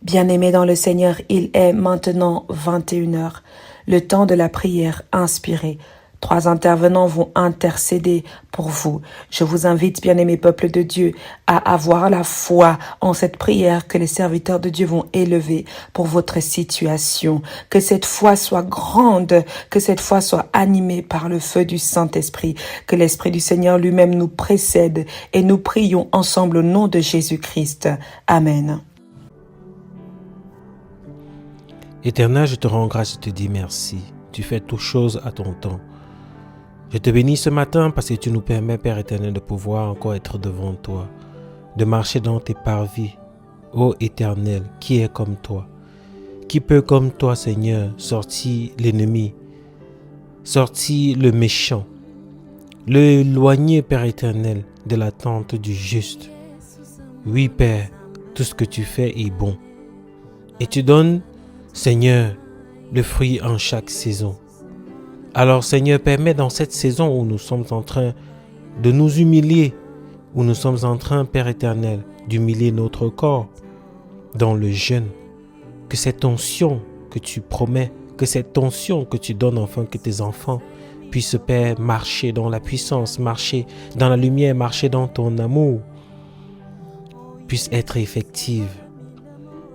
Bien-aimés dans le Seigneur, il est maintenant 21 heures, le temps de la prière inspirée. 3 intervenants vont intercéder pour vous. Je vous invite, bien-aimés peuple de Dieu, à avoir la foi en cette prière que les serviteurs de Dieu vont élever pour votre situation. Que cette foi soit grande, que cette foi soit animée par le feu du Saint-Esprit, que l'Esprit du Seigneur lui-même nous précède et nous prions ensemble au nom de Jésus-Christ. Amen. Éternel, je te rends grâce, je te dis merci. Tu fais toutes choses à ton temps. Je te bénis ce matin parce que tu nous permets, Père éternel, de pouvoir encore être devant toi, de marcher dans tes parvis. Ô Éternel, qui est comme toi? Qui peut comme toi, Seigneur, sortir l'ennemi, sortir le méchant, le éloigner, Père éternel, de la tente du juste? Oui, Père, tout ce que tu fais est bon. Et tu donnes, Seigneur, le fruit en chaque saison. Alors, Seigneur, permets dans cette saison où nous sommes en train de nous humilier, où nous sommes en train, Père éternel, d'humilier notre corps dans le jeûne, que cette onction que tu promets, que cette onction que tu donnes afin que tes enfants puissent, Père, marcher dans la puissance, marcher dans la lumière, marcher dans ton amour, puisse être effective.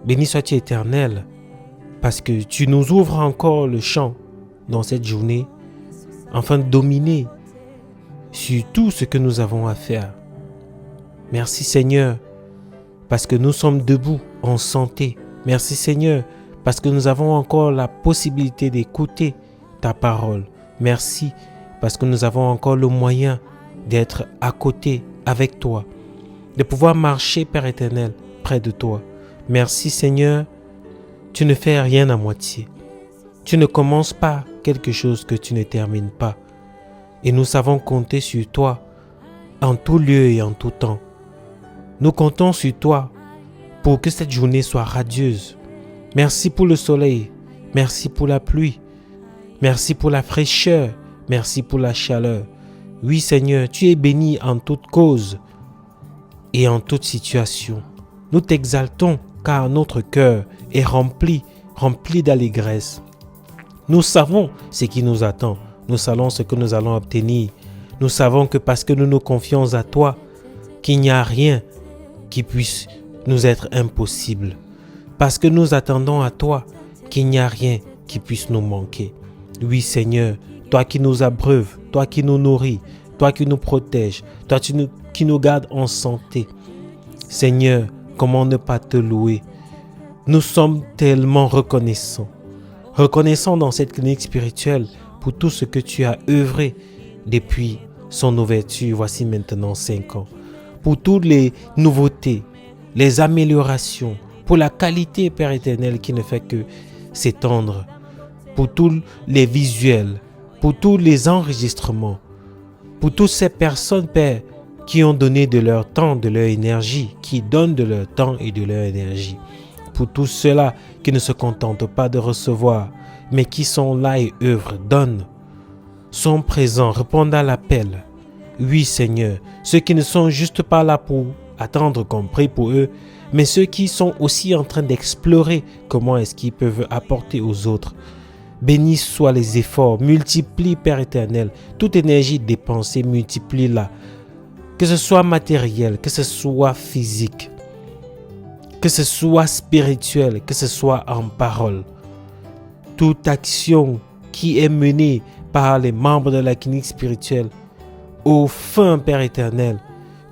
Béni sois-tu, Éternel, parce que tu nous ouvres encore le champ dans cette journée, afin de dominer sur tout ce que nous avons à faire. Merci Seigneur, parce que nous sommes debout en santé. Merci Seigneur, parce que nous avons encore la possibilité d'écouter ta parole. Merci, parce que nous avons encore le moyen d'être à côté avec toi, de pouvoir marcher, Père éternel, près de toi. Merci Seigneur, tu ne fais rien à moitié. Tu ne commences pas quelque chose que tu ne termines pas. Et nous savons compter sur toi en tout lieu et en tout temps. Nous comptons sur toi pour que cette journée soit radieuse. Merci pour le soleil. Merci pour la pluie. Merci pour la fraîcheur. Merci pour la chaleur. Oui Seigneur, tu es béni en toute cause et en toute situation. Nous t'exaltons car notre cœur est rempli d'allégresse. Nous savons ce qui nous attend. Nous savons ce que nous allons obtenir. Nous savons que parce que nous nous confions à toi, qu'il n'y a rien qui puisse nous être impossible. Parce que nous attendons à toi, qu'il n'y a rien qui puisse nous manquer. Oui Seigneur, toi qui nous abreuves, toi qui nous nourris, toi qui nous protèges, toi qui nous gardes en santé. Seigneur, comment ne pas te louer? Nous sommes tellement reconnaissants. Reconnaissant dans cette clinique spirituelle pour tout ce que tu as œuvré depuis son ouverture, voici maintenant 5 ans. Pour toutes les nouveautés, les améliorations, pour la qualité, Père éternel, qui ne fait que s'étendre, pour tous les visuels, pour tous les enregistrements, pour toutes ces personnes, Père, qui ont donné de leur temps, de leur énergie, qui donnent de leur temps et de leur énergie. Pour tous ceux-là qui ne se contentent pas de recevoir, mais qui sont là et œuvrent, donnent, sont présents, répondent à l'appel. Oui Seigneur, ceux qui ne sont juste pas là pour attendre qu'on prie pour eux, mais ceux qui sont aussi en train d'explorer comment est-ce qu'ils peuvent apporter aux autres. Bénis soient les efforts, multiplie Père éternel, toute énergie dépensée, multiplie-la. Que ce soit matériel, que ce soit physique, que ce soit spirituel, que ce soit en parole. Toute action qui est menée par les membres de la clinique spirituelle, au fin Père éternel,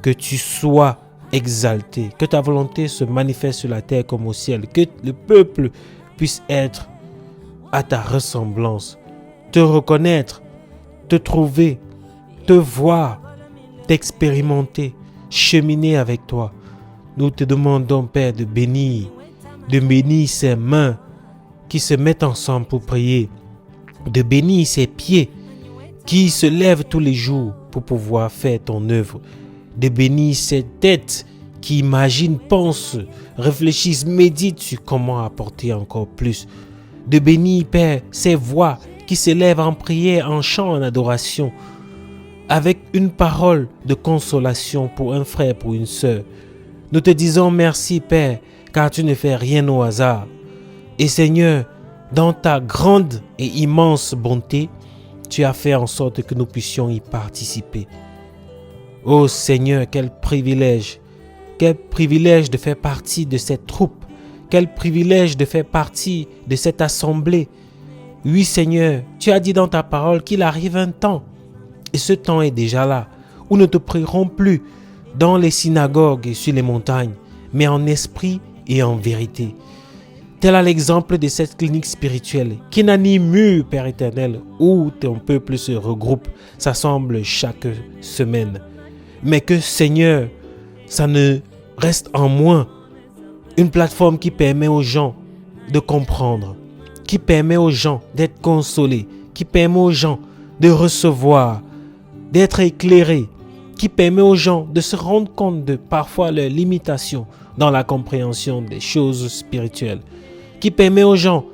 que tu sois exalté, que ta volonté se manifeste sur la terre comme au ciel, que le peuple puisse être à ta ressemblance, te reconnaître, te trouver, te voir, t'expérimenter, cheminer avec toi. Nous te demandons, Père, de bénir ces mains qui se mettent ensemble pour prier, de bénir ces pieds qui se lèvent tous les jours pour pouvoir faire ton œuvre, de bénir ces têtes qui imaginent, pensent, réfléchissent, méditent sur comment apporter encore plus, de bénir, Père, ces voix qui se lèvent en prière, en chant, en adoration, avec une parole de consolation pour un frère, pour une sœur. Nous te disons merci, Père, car tu ne fais rien au hasard. Et Seigneur, dans ta grande et immense bonté, tu as fait en sorte que nous puissions y participer. Oh Seigneur, quel privilège de faire partie de cette troupe, quel privilège de faire partie de cette assemblée. Oui Seigneur, tu as dit dans ta parole qu'il arrive un temps, et ce temps est déjà là, où nous ne te prierons plus dans les synagogues et sur les montagnes, mais en esprit et en vérité. Tel est l'exemple de cette clinique spirituelle qui n'a ni mur, Père éternel, où ton peuple se regroupe, s'assemble chaque semaine. Mais que Seigneur, ça ne reste en moins une plateforme qui permet aux gens de comprendre, qui permet aux gens d'être consolés, qui permet aux gens de recevoir, d'être éclairés, qui permet aux gens de se rendre compte de parfois leurs limitations dans la compréhension des choses spirituelles, qui permet aux gens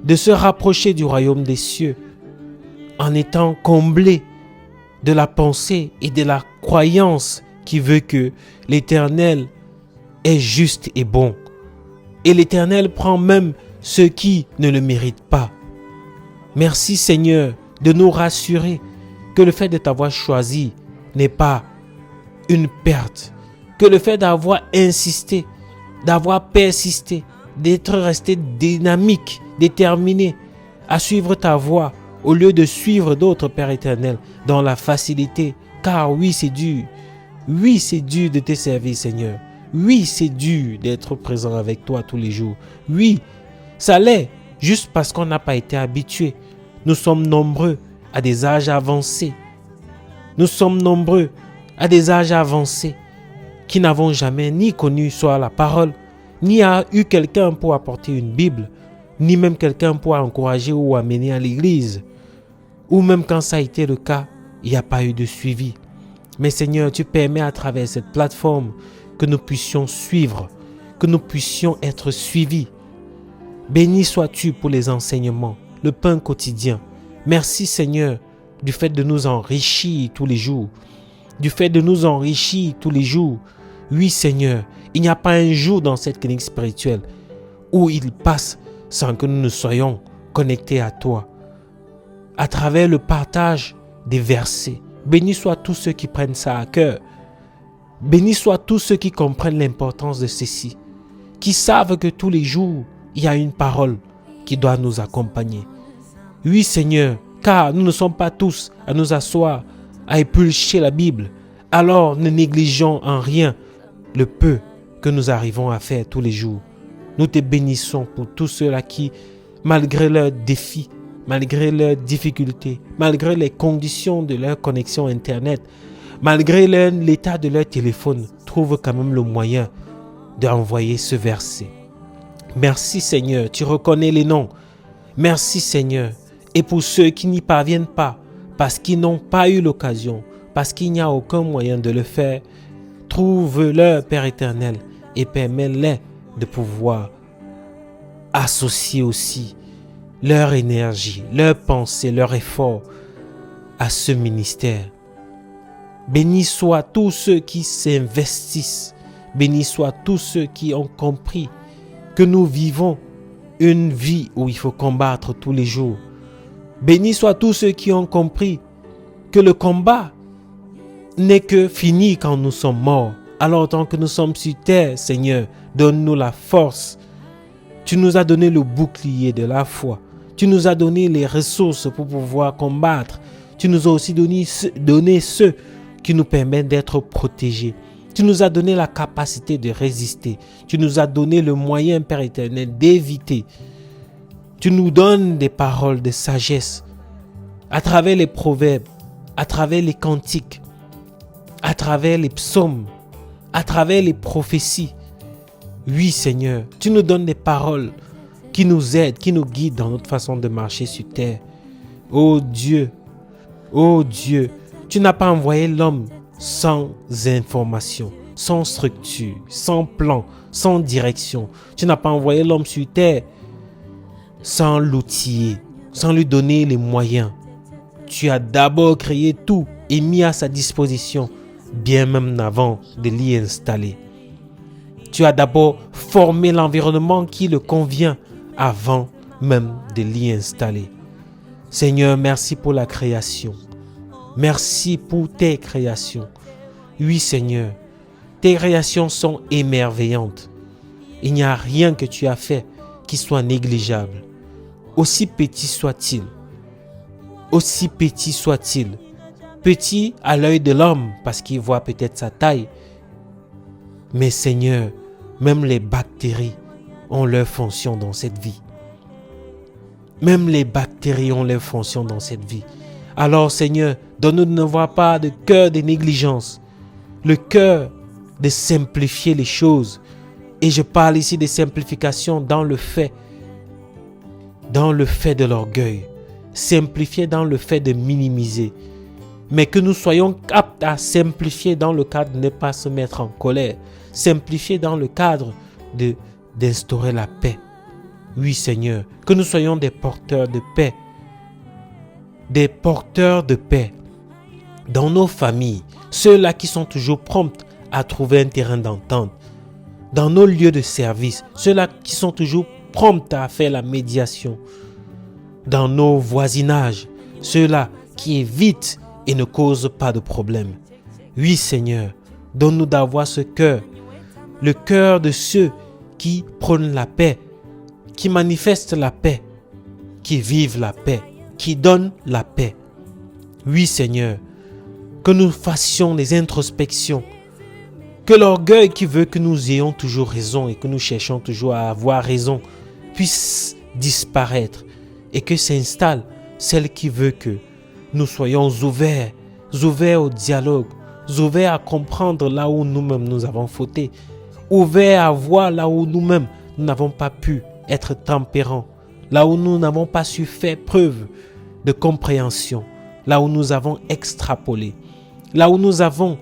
de se rapprocher du royaume des cieux en étant comblés de la pensée et de la croyance qui veut que l'Éternel est juste et bon. Et l'Éternel prend même ceux qui ne le méritent pas. Merci Seigneur de nous rassurer que le fait de t'avoir choisi n'est pas une perte, que le fait d'avoir insisté, d'avoir persisté, d'être resté dynamique, déterminé à suivre ta voie au lieu de suivre d'autres, Père éternel, dans la facilité. Car oui, c'est dur. Oui, c'est dur de te servir, Seigneur. Oui, c'est dur d'être présent avec toi tous les jours. Oui, ça l'est, juste parce qu'on n'a pas été habitué. Nous sommes nombreux à des âges avancés. Nous sommes nombreux à des âges avancés qui n'avons jamais ni connu soit la parole, ni a eu quelqu'un pour apporter une Bible, ni même quelqu'un pour encourager ou amener à l'église. Ou même quand ça a été le cas, il n'y a pas eu de suivi. Mais Seigneur, tu permets à travers cette plateforme que nous puissions suivre, que nous puissions être suivis. Béni sois-tu pour les enseignements, le pain quotidien. Merci Seigneur du fait de nous enrichir tous les jours. Du fait de nous enrichir tous les jours. Oui Seigneur, il n'y a pas un jour dans cette clinique spirituelle où il passe sans que nous ne soyons connectés à toi. À travers le partage des versets. Béni soient tous ceux qui prennent ça à cœur. Béni soient tous ceux qui comprennent l'importance de ceci. Qui savent que tous les jours, il y a une parole qui doit nous accompagner. Oui Seigneur, car nous ne sommes pas tous à nous asseoir, à éplucher la Bible. Alors ne négligeons en rien le peu que nous arrivons à faire tous les jours. Nous te bénissons pour tous ceux-là qui, malgré leurs défis, malgré leurs difficultés, malgré les conditions de leur connexion Internet, malgré l'état de leur téléphone, trouvent quand même le moyen d'envoyer ce verset. Merci Seigneur, tu reconnais les noms. Merci Seigneur. Et pour ceux qui n'y parviennent pas, parce qu'ils n'ont pas eu l'occasion, parce qu'il n'y a aucun moyen de le faire, trouve-leur Père éternel et permets-les de pouvoir associer aussi leur énergie, leur pensée, leur effort à ce ministère. Bénis soient tous ceux qui s'investissent. Bénis soient tous ceux qui ont compris que nous vivons une vie où il faut combattre tous les jours. Bénis soient tous ceux qui ont compris que le combat n'est que fini quand nous sommes morts. Alors tant que nous sommes sur terre, Seigneur, donne-nous la force. Tu nous as donné le bouclier de la foi. Tu nous as donné les ressources pour pouvoir combattre. Tu nous as aussi donné ceux qui nous permettent d'être protégés. Tu nous as donné la capacité de résister. Tu nous as donné le moyen, Père éternel, d'éviter. Tu nous donnes des paroles de sagesse à travers les proverbes, à travers les cantiques, à travers les psaumes, à travers les prophéties. Oui, Seigneur, tu nous donnes des paroles qui nous aident, qui nous guident dans notre façon de marcher sur terre. Oh Dieu, tu n'as pas envoyé l'homme sans information, sans structure, sans plan, sans direction. Tu n'as pas envoyé l'homme sur terre sans l'outiller, sans lui donner les moyens. Tu as d'abord créé tout et mis à sa disposition, bien même avant de l'y installer. Tu as d'abord formé l'environnement qui le convient avant même de l'y installer. Seigneur, merci pour la création. Merci pour tes créations. Oui, Seigneur, tes créations sont émerveillantes. Il n'y a rien que tu as fait qui soit négligeable. Aussi petit soit-il, petit à l'œil de l'homme parce qu'il voit peut-être sa taille. Mais Seigneur, même les bactéries ont leur fonction dans cette vie. Même les bactéries ont leur fonction dans cette vie. Alors Seigneur, donne-nous de ne voir pas de cœur de négligence, le cœur de simplifier les choses. Et je parle ici de simplification dans le fait de l'orgueil, simplifier dans le fait de minimiser, mais que nous soyons aptes à simplifier dans le cadre de ne pas se mettre en colère, simplifier dans le cadre d'instaurer la paix. Oui Seigneur, que nous soyons des porteurs de paix dans nos familles, ceux-là qui sont toujours prompts à trouver un terrain d'entente, dans nos lieux de service, ceux-là qui sont toujours prompts à faire la médiation, dans nos voisinages, ceux-là qui évitent et ne causent pas de problème. Oui Seigneur, donne-nous d'avoir ce cœur, le cœur de ceux qui prônent la paix, qui manifestent la paix, qui vivent la paix, qui donnent la paix. Oui Seigneur, que nous fassions des introspections, que l'orgueil qui veut que nous ayons toujours raison et que nous cherchons toujours à avoir raison puisse disparaître et que s'installe celle qui veut que nous soyons ouverts au dialogue, ouverts à comprendre là où nous-mêmes nous avons fauté, ouverts à voir là où nous-mêmes nous n'avons pas pu être tempérants, là où nous n'avons pas su faire preuve de compréhension, là où nous avons extrapolé, là où nous avons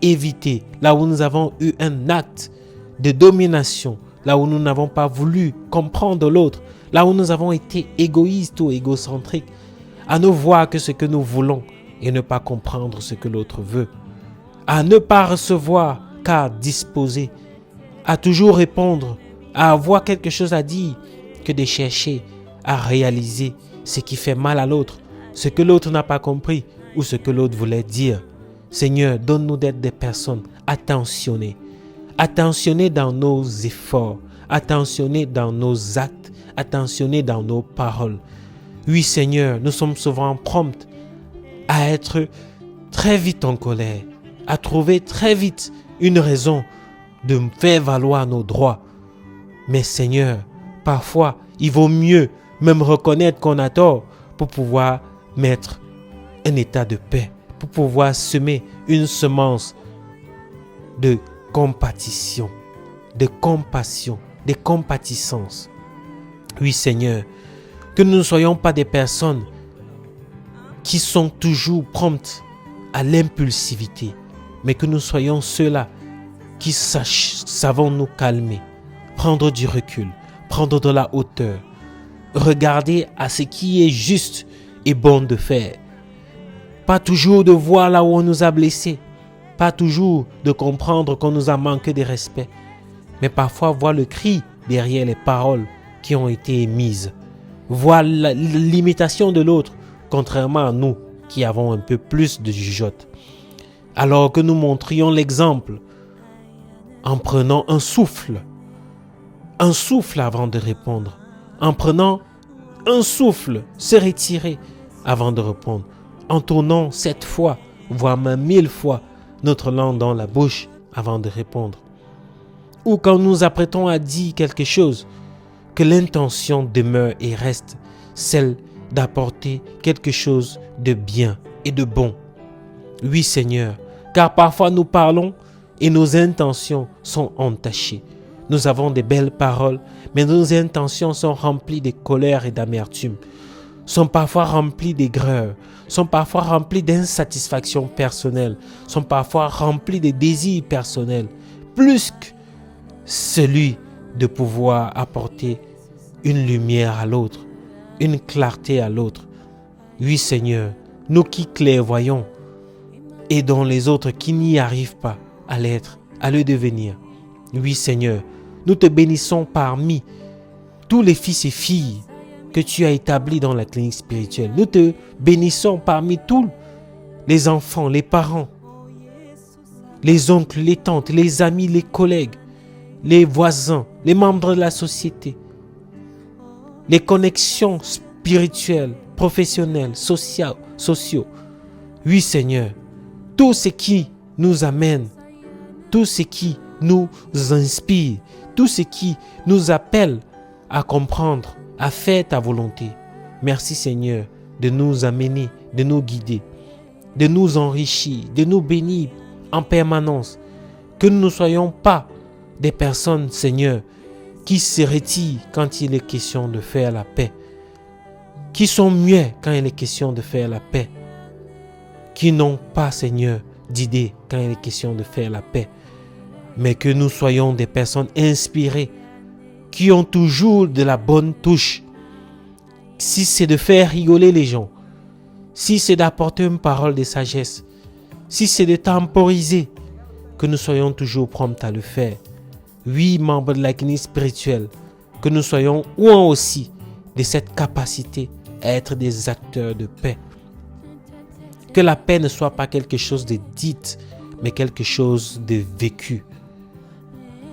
évité, là où nous avons eu un acte de domination, là où nous n'avons pas voulu comprendre l'autre, là où nous avons été égoïstes ou égocentriques, à ne voir que ce que nous voulons et ne pas comprendre ce que l'autre veut, à ne pas recevoir car disposer, à toujours répondre, à avoir quelque chose à dire que de chercher à réaliser ce qui fait mal à l'autre, ce que l'autre n'a pas compris ou ce que l'autre voulait dire. Seigneur, donne-nous d'être des personnes attentionnées dans nos efforts, attentionnées dans nos actes, attentionnées dans nos paroles. Oui Seigneur, nous sommes souvent prompts à être très vite en colère, à trouver très vite une raison de faire valoir nos droits. Mais Seigneur, parfois, il vaut mieux même reconnaître qu'on a tort pour pouvoir mettre un état de paix, pour pouvoir semer une semence de compassion, de compassion, de compatissance. Oui Seigneur, que nous ne soyons pas des personnes qui sont toujours promptes à l'impulsivité, mais que nous soyons ceux-là qui savons nous calmer, prendre du recul, prendre de la hauteur, regarder à ce qui est juste et bon de faire. Pas toujours de voir là où on nous a blessés, pas toujours de comprendre qu'on nous a manqué de respect, mais parfois voir le cri derrière les paroles qui ont été émises, voir l'imitation de l'autre, contrairement à nous qui avons un peu plus de jugeote. Alors que nous montrions l'exemple en prenant un souffle avant de répondre, en prenant un souffle, se retirer avant de répondre, en tournant 7 fois, voire même 1000 fois notre langue dans la bouche avant de répondre. Ou quand nous apprêtons à dire quelque chose, que l'intention demeure et reste celle d'apporter quelque chose de bien et de bon. Oui Seigneur, car parfois nous parlons et nos intentions sont entachées. Nous avons de belles paroles, mais nos intentions sont remplies de colère et d'amertume, sont parfois remplies d'aigreur, sont parfois remplies d'insatisfaction personnelle, sont parfois remplies de désirs personnels, plus que celui de pouvoir apporter une lumière à l'autre, une clarté à l'autre. Oui Seigneur, nous qui clairvoyons, aidons les autres qui n'y arrivent pas à l'être, à le devenir. Oui, Seigneur, nous te bénissons parmi tous les fils et filles que tu as établis dans la clinique spirituelle. Nous te bénissons parmi tous les enfants, les parents, les oncles, les tantes, les amis, les collègues, les voisins, les membres de la société, les connexions spirituelles, professionnelles, sociaux. Oui, Seigneur, tout ce qui nous amène, tout ce qui nous inspire, tout ce qui nous appelle à comprendre, à faire ta volonté. Merci, Seigneur, de nous amener, de nous guider, de nous enrichir, de nous bénir en permanence. Que nous ne soyons pas des personnes, Seigneur, qui se retirent quand il est question de faire la paix, qui sont muets quand il est question de faire la paix, qui n'ont pas, Seigneur, d'idées quand il est question de faire la paix, mais que nous soyons des personnes inspirées, qui ont toujours de la bonne touche. Si c'est de faire rigoler les gens, si c'est d'apporter une parole de sagesse, si c'est de temporiser, que nous soyons toujours prompts à le faire. Oui, membres de la clinique spirituelle, que nous soyons ou aussi de cette capacité à être des acteurs de paix. Que la paix ne soit pas quelque chose de dit, mais quelque chose de vécu.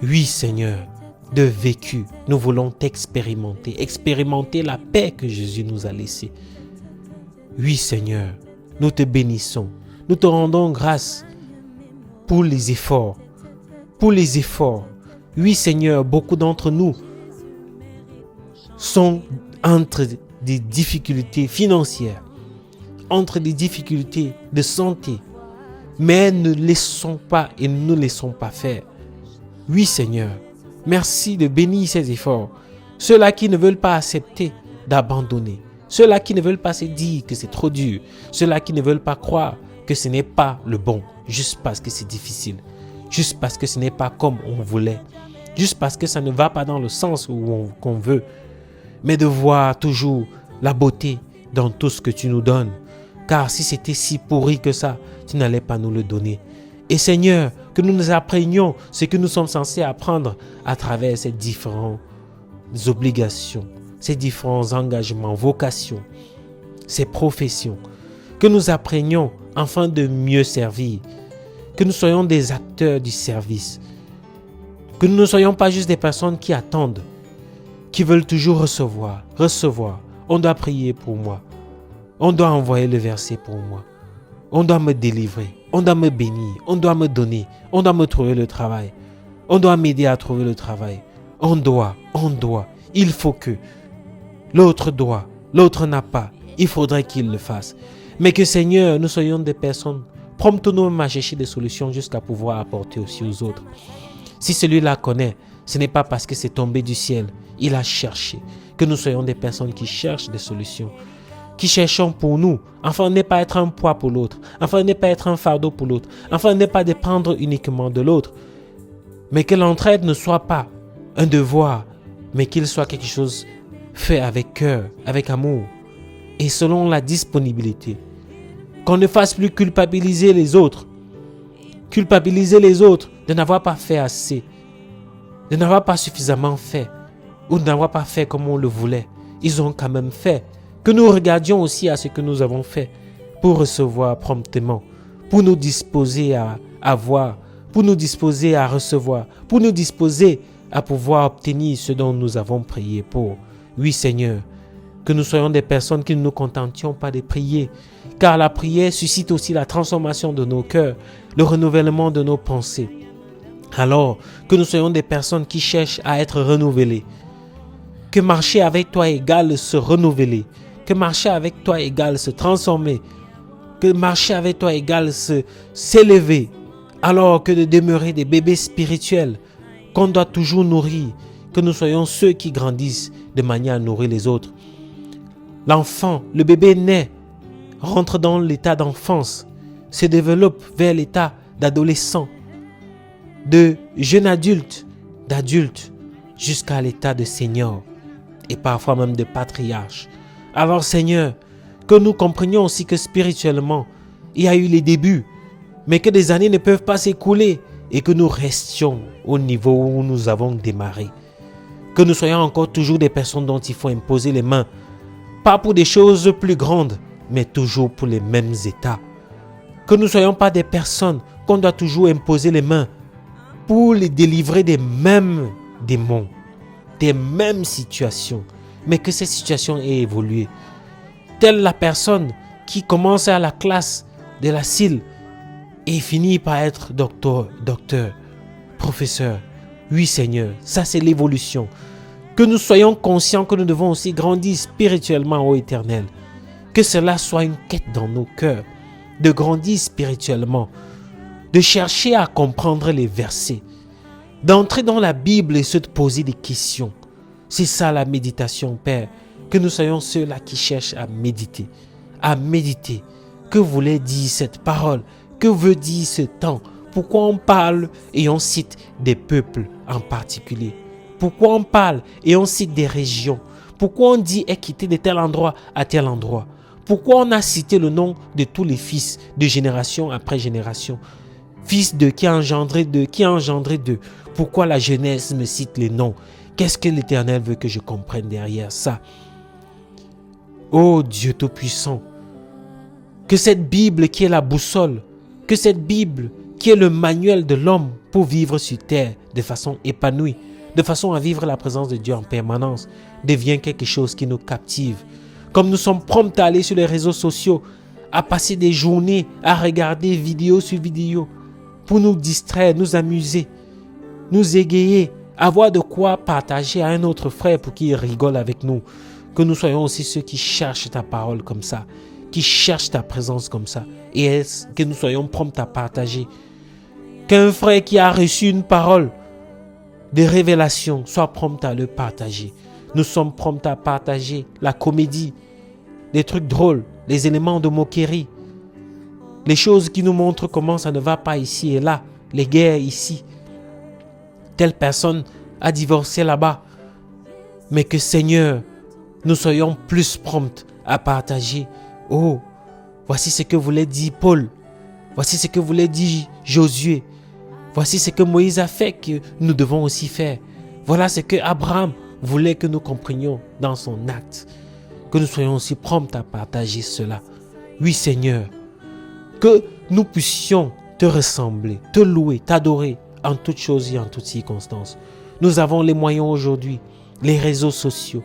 Oui, Seigneur, de vécu. Nous voulons t'expérimenter, expérimenter la paix que Jésus nous a laissée. Oui, Seigneur, nous te bénissons. Nous te rendons grâce pour les efforts. Pour les efforts. Oui, Seigneur, beaucoup d'entre nous sont entre des difficultés financières, entre des difficultés de santé, mais ne laissons pas et ne nous laissons pas faire. Oui, Seigneur, merci de bénir ces efforts. Ceux-là qui ne veulent pas accepter d'abandonner, ceux-là qui ne veulent pas se dire que c'est trop dur, ceux-là qui ne veulent pas croire que ce n'est pas le bon, juste parce que c'est difficile, juste parce que ce n'est pas comme on voulait, juste parce que ça ne va pas dans le sens qu'on veut, mais de voir toujours la beauté dans tout ce que tu nous donnes. Car si c'était si pourri que ça, tu n'allais pas nous le donner. Et Seigneur, que nous apprenions ce que nous sommes censés apprendre à travers ces différentes obligations, ces différents engagements, vocations, ces professions. Que nous apprenions afin de mieux servir. Que nous soyons des acteurs du service. Que nous ne soyons pas juste des personnes qui attendent, qui veulent toujours recevoir. On doit prier pour moi. On doit envoyer le verset pour moi. On doit me délivrer. On doit me bénir. On doit me donner. On doit me trouver le travail. On doit m'aider à trouver le travail. On doit. Il faut que. L'autre doit. L'autre n'a pas. Il faudrait qu'il le fasse. Mais que Seigneur, nous soyons des personnes promptes nous-mêmes à chercher des solutions jusqu'à pouvoir apporter aussi aux autres. Si celui-là connaît, ce n'est pas parce que c'est tombé du ciel. Il a cherché. Que nous soyons des personnes qui cherchent des solutions, qui cherchons pour nous, afin de ne pas être un poids pour l'autre, afin de ne pas être un fardeau pour l'autre, afin de ne pas dépendre uniquement de l'autre, mais que l'entraide ne soit pas un devoir, mais qu'il soit quelque chose fait avec cœur, avec amour, et selon la disponibilité. Qu'on ne fasse plus culpabiliser les autres de n'avoir pas fait assez, de n'avoir pas suffisamment fait, ou de n'avoir pas fait comme on le voulait. Ils ont quand même fait. Que nous regardions aussi à ce que nous avons fait pour recevoir promptement, pour nous disposer à avoir, pour nous disposer à recevoir, pour nous disposer à pouvoir obtenir ce dont nous avons prié pour. Oui, Seigneur, que nous soyons des personnes qui ne nous contentions pas de prier, car la prière suscite aussi la transformation de nos cœurs, le renouvellement de nos pensées. Alors, que nous soyons des personnes qui cherchent à être renouvelées. Que marcher avec toi égale se renouveler. Que marcher avec toi égale se transformer. Que marcher avec toi égale s'élever. Alors que de demeurer des bébés spirituels qu'on doit toujours nourrir. Que nous soyons ceux qui grandissent de manière à nourrir les autres. L'enfant, le bébé naît, rentre dans l'état d'enfance, se développe vers l'état d'adolescent, de jeune adulte, d'adulte, jusqu'à l'état de senior et parfois même de patriarche. Alors Seigneur, que nous comprenions aussi que spirituellement, il y a eu les débuts, mais que des années ne peuvent pas s'écouler et que nous restions au niveau où nous avons démarré. Que nous soyons encore toujours des personnes dont il faut imposer les mains, pas pour des choses plus grandes, mais toujours pour les mêmes états. Que nous ne soyons pas des personnes qu'on doit toujours imposer les mains pour les délivrer des mêmes démons, des mêmes situations, mais que ces situations aient évolué. Telle la personne qui commence à la classe de la CIL et finit par être docteur, professeur. Oui Seigneur, ça c'est l'évolution. Que nous soyons conscients que nous devons aussi grandir spirituellement au Éternel. Que cela soit une quête dans nos cœurs, de grandir spirituellement, de chercher à comprendre les versets, d'entrer dans la Bible et se poser des questions. C'est ça la méditation, Père. Que nous soyons ceux-là qui cherchent à méditer. Que voulait dire cette parole? Que veut dire ce temps? Pourquoi on parle et on cite des peuples en particulier? Pourquoi on parle et on cite des régions? Pourquoi on dit est quitté de tel endroit à tel endroit? Pourquoi on a cité le nom de tous les fils de génération après génération? Fils de qui a engendré de, qui a engendré de. Pourquoi la Genèse me cite les noms? Qu'est-ce que l'Éternel veut que je comprenne derrière ça? Oh Dieu Tout-Puissant, que cette Bible qui est la boussole, que cette Bible qui est le manuel de l'homme pour vivre sur terre de façon épanouie, de façon à vivre la présence de Dieu en permanence, devient quelque chose qui nous captive. Comme nous sommes prompts à aller sur les réseaux sociaux, à passer des journées à regarder vidéo sur vidéo, pour nous distraire, nous amuser, nous égayer, avoir de quoi partager à un autre frère pour qu'il rigole avec nous. Que nous soyons aussi ceux qui cherchent ta parole comme ça, qui cherchent ta présence comme ça, et que nous soyons prompts à partager. Qu'un frère qui a reçu une parole de révélation soit prompt à le partager. Nous sommes prompts à partager la comédie, les trucs drôles, les éléments de moquerie, les choses qui nous montrent comment ça ne va pas ici et là, les guerres ici. Telle personne a divorcé là-bas. Mais que Seigneur, nous soyons plus prompts à partager. Oh, voici ce que voulait dire Paul. Voici ce que voulait dire Josué. Voici ce que Moïse a fait que nous devons aussi faire. Voilà ce que Abraham voulait que nous comprenions dans son acte. Que nous soyons aussi prompts à partager cela. Oui Seigneur, que nous puissions te ressembler, te louer, t'adorer en toutes choses et en toutes circonstances. Nous avons les moyens aujourd'hui, les réseaux sociaux.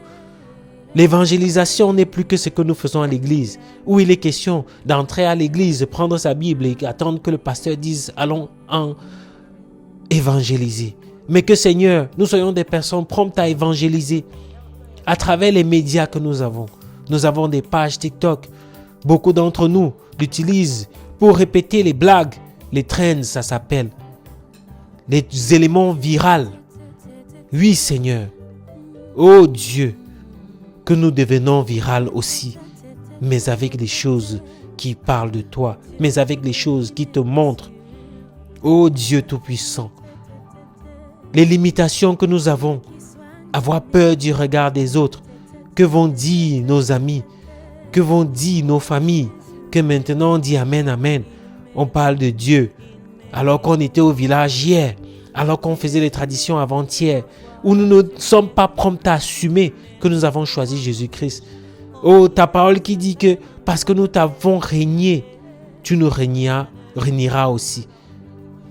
L'évangélisation n'est plus que ce que nous faisons à l'église, où il est question d'entrer à l'église, prendre sa Bible et attendre que le pasteur dise « allons en évangéliser ». Mais que Seigneur, nous soyons des personnes promptes à évangéliser à travers les médias que nous avons. Nous avons des pages TikTok. Beaucoup d'entre nous l'utilisent pour répéter les blagues, les trends, ça s'appelle. Les éléments virals. Oui Seigneur, oh Dieu, que nous devenons virales aussi, mais avec des choses qui parlent de toi, mais avec des choses qui te montrent. Oh Dieu Tout-Puissant, les limitations que nous avons, avoir peur du regard des autres, que vont dire nos amis, que vont dire nos familles, que maintenant on dit Amen, Amen. On parle de Dieu, alors qu'on était au village hier, alors qu'on faisait les traditions avant-hier, où nous ne sommes pas prompts à assumer que nous avons choisi Jésus-Christ. Oh, ta parole qui dit que parce que nous t'avons régné, tu nous régneras aussi.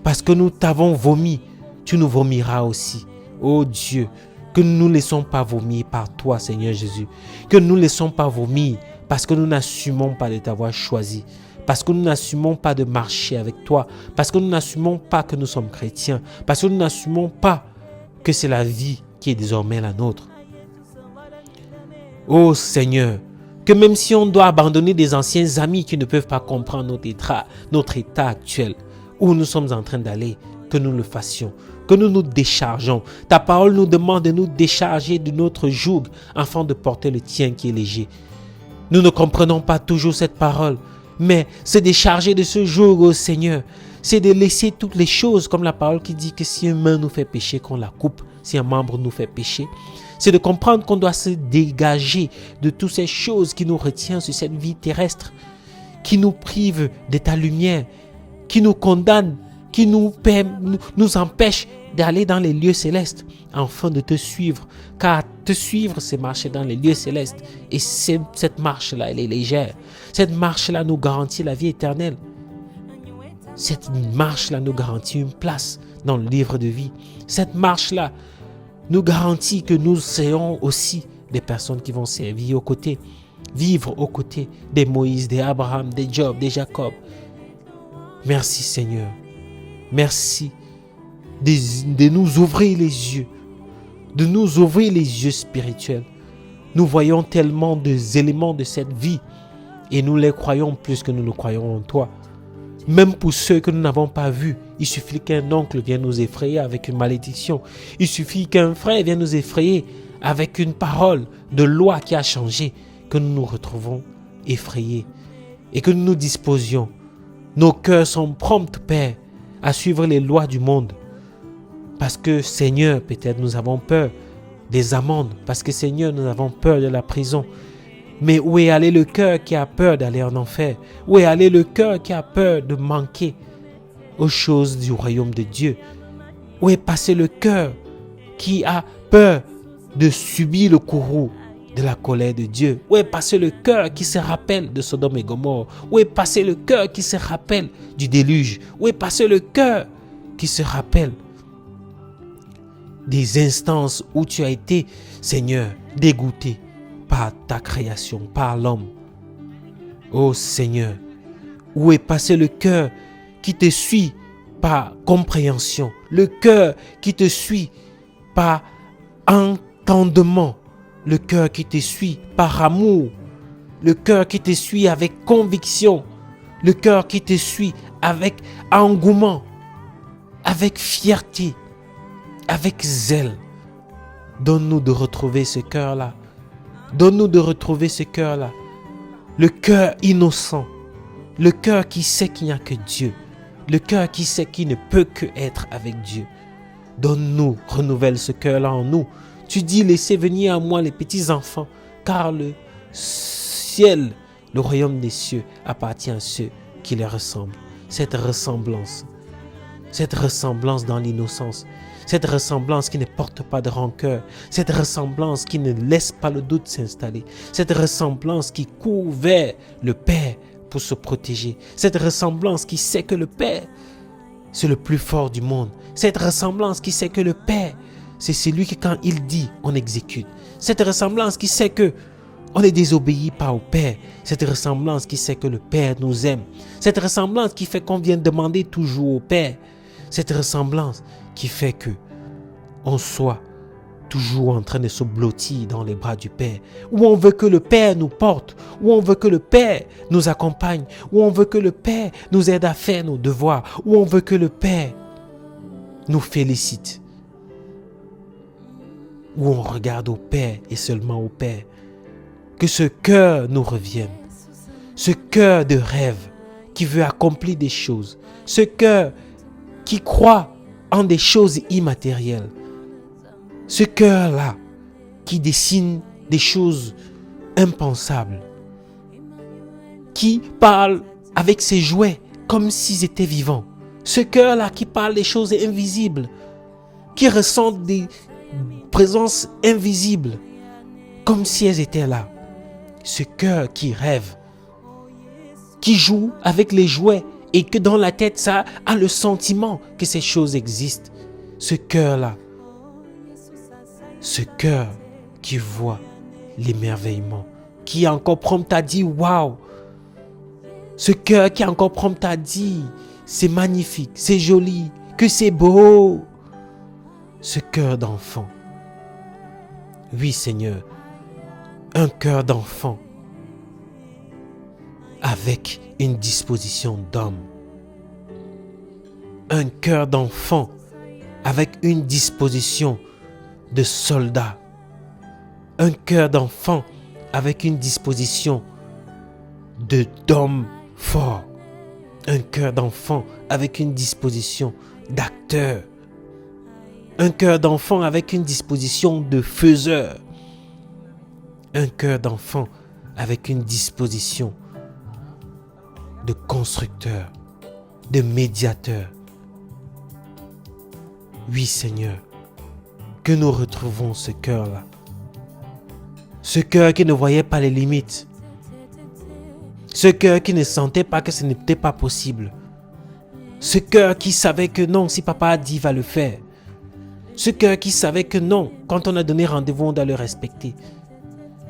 Parce que nous t'avons vomi, tu nous vomiras aussi. Oh Dieu, que nous ne nous laissons pas vomir par toi, Seigneur Jésus. Que nous ne nous laissons pas vomir parce que nous n'assumons pas de t'avoir choisi. Parce que nous n'assumons pas de marcher avec toi. Parce que nous n'assumons pas que nous sommes chrétiens. Parce que nous n'assumons pas que c'est la vie qui est désormais la nôtre. Oh Seigneur, que même si on doit abandonner des anciens amis qui ne peuvent pas comprendre notre état actuel, où nous sommes en train d'aller, que nous le fassions, que nous nous déchargeons. Ta parole nous demande de nous décharger de notre joug afin de porter le tien qui est léger. Nous ne comprenons pas toujours cette parole, mais se décharger de ce joug, oh Seigneur, c'est de laisser toutes les choses, comme la parole qui dit que si une main nous fait pécher, qu'on la coupe, si un membre nous fait pécher. C'est de comprendre qu'on doit se dégager de toutes ces choses qui nous retiennent sur cette vie terrestre, qui nous privent de ta lumière, qui nous condamnent, qui nous empêchent d'aller dans les lieux célestes afin de te suivre. Car te suivre, c'est marcher dans les lieux célestes. Et cette marche-là, elle est légère. Cette marche-là nous garantit la vie éternelle. Cette marche-là nous garantit une place dans le livre de vie. Cette marche-là nous garantit que nous serons aussi des personnes qui vont servir aux côtés, vivre aux côtés des Moïse, des Abraham, des Job, des Jacob. Merci Seigneur. Merci de nous ouvrir les yeux, de nous ouvrir les yeux spirituels. Nous voyons tellement d'éléments de cette vie et nous les croyons plus que nous le croyons en toi. Même pour ceux que nous n'avons pas vus, il suffit qu'un oncle vienne nous effrayer avec une malédiction. Il suffit qu'un frère vienne nous effrayer avec une parole de loi qui a changé, que nous nous retrouvons effrayés et que nous nous disposions. Nos cœurs sont prompts, Père, à suivre les lois du monde. Parce que, Seigneur, peut-être nous avons peur des amendes. Parce que, Seigneur, nous avons peur de la prison. Mais où est allé le cœur qui a peur d'aller en enfer? Où est allé le cœur qui a peur de manquer aux choses du royaume de Dieu? Où est passé le cœur qui a peur de subir le courroux de la colère de Dieu? Où est passé le cœur qui se rappelle de Sodome et Gomorrhe? Où est passé le cœur qui se rappelle du déluge? Où est passé le cœur qui se rappelle des instances où tu as été, Seigneur, dégoûté par ta création, par l'homme? Oh Seigneur, où est passé le cœur qui te suit par compréhension, le cœur qui te suit par entendement, le cœur qui te suit par amour, le cœur qui te suit avec conviction, le cœur qui te suit avec engouement, avec fierté, avec zèle? Donne-nous de retrouver ce cœur-là. Donne-nous de retrouver ce cœur-là. Le cœur innocent. Le cœur qui sait qu'il n'y a que Dieu. Le cœur qui sait qu'il ne peut que être avec Dieu. Donne-nous, renouvelle ce cœur-là en nous. Tu dis, laissez venir à moi les petits enfants, car le ciel, le royaume des cieux, appartient à ceux qui les ressemblent. Cette ressemblance dans l'innocence, cette ressemblance qui ne porte pas de rancœur, cette ressemblance qui ne laisse pas le doute s'installer, cette ressemblance qui court vers le Père pour se protéger, cette ressemblance qui sait que le Père, c'est le plus fort du monde, cette ressemblance qui sait que le Père, c'est celui qui quand il dit, on exécute, cette ressemblance qui sait que on ne désobéit pas au Père, cette ressemblance qui sait que le Père nous aime, cette ressemblance qui fait qu'on vient demander toujours au Père, cette ressemblance qui fait que on soit toujours en train de se blottir dans les bras du Père, où on veut que le Père nous porte, où on veut que le Père nous accompagne, où on veut que le Père nous aide à faire nos devoirs, où on veut que le Père nous félicite, où on regarde au Père et seulement au Père. Que ce cœur nous revienne, ce cœur de rêve qui veut accomplir des choses, ce cœur qui croit en des choses immatérielles, ce cœur-là qui dessine des choses impensables, qui parle avec ses jouets comme s'ils étaient vivants, ce cœur-là qui parle des choses invisibles, qui ressent des présences invisibles comme si elles étaient là. Ce cœur qui rêve, qui joue avec les jouets et que dans la tête, ça a le sentiment que ces choses existent. Ce cœur-là, ce cœur qui voit l'émerveillement, qui est encore prompt à dire « Waouh !» Ce cœur qui est encore prompt à dire « C'est magnifique, c'est joli, que c'est beau !» Ce cœur d'enfant. Oui Seigneur, un cœur d'enfant avec une disposition d'homme. Un cœur d'enfant avec une disposition de soldat. Un cœur d'enfant avec une disposition d'homme fort. Un cœur d'enfant avec une disposition d'acteur. Un cœur d'enfant avec une disposition de faiseur. Un cœur d'enfant avec une disposition de constructeur, de médiateur, Oui, Seigneur, que nous retrouvons ce cœur-là. Ce cœur qui ne voyait pas les limites. Ce cœur qui ne sentait pas que ce n'était pas possible. Ce cœur qui savait que non, si papa a dit, il va le faire. Ce cœur qui savait que non, quand on a donné rendez-vous, on doit le respecter.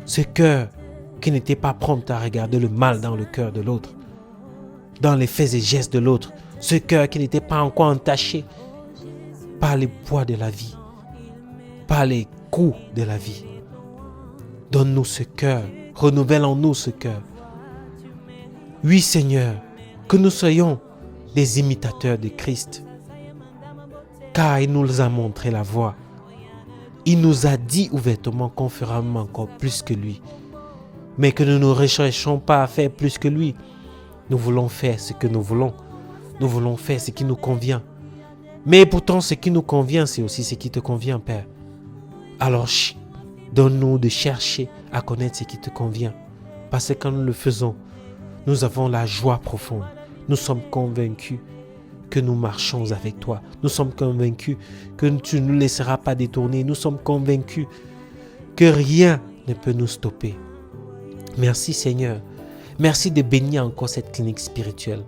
Ce cœur qui n'était pas prompt à regarder le mal dans le cœur de l'autre, dans les faits et gestes de l'autre. Ce cœur qui n'était pas encore entaché par les poids de la vie, par les coups de la vie. Donne-nous ce cœur, renouvelle en nous ce cœur. Oui, Seigneur, que nous soyons des imitateurs de Christ, car il nous a montré la voie. Il nous a dit ouvertement qu'on fera même encore plus que lui, mais que nous ne recherchons pas à faire plus que lui. Nous voulons faire ce que nous voulons. Nous voulons faire ce qui nous convient. Mais pourtant, ce qui nous convient, c'est aussi ce qui te convient, Père. Alors, donne-nous de chercher à connaître ce qui te convient. Parce que quand nous le faisons, nous avons la joie profonde. Nous sommes convaincus que nous marchons avec toi. Nous sommes convaincus que tu ne nous laisseras pas détourner. Nous sommes convaincus que rien ne peut nous stopper. Merci, Seigneur. Merci de bénir encore cette clinique spirituelle.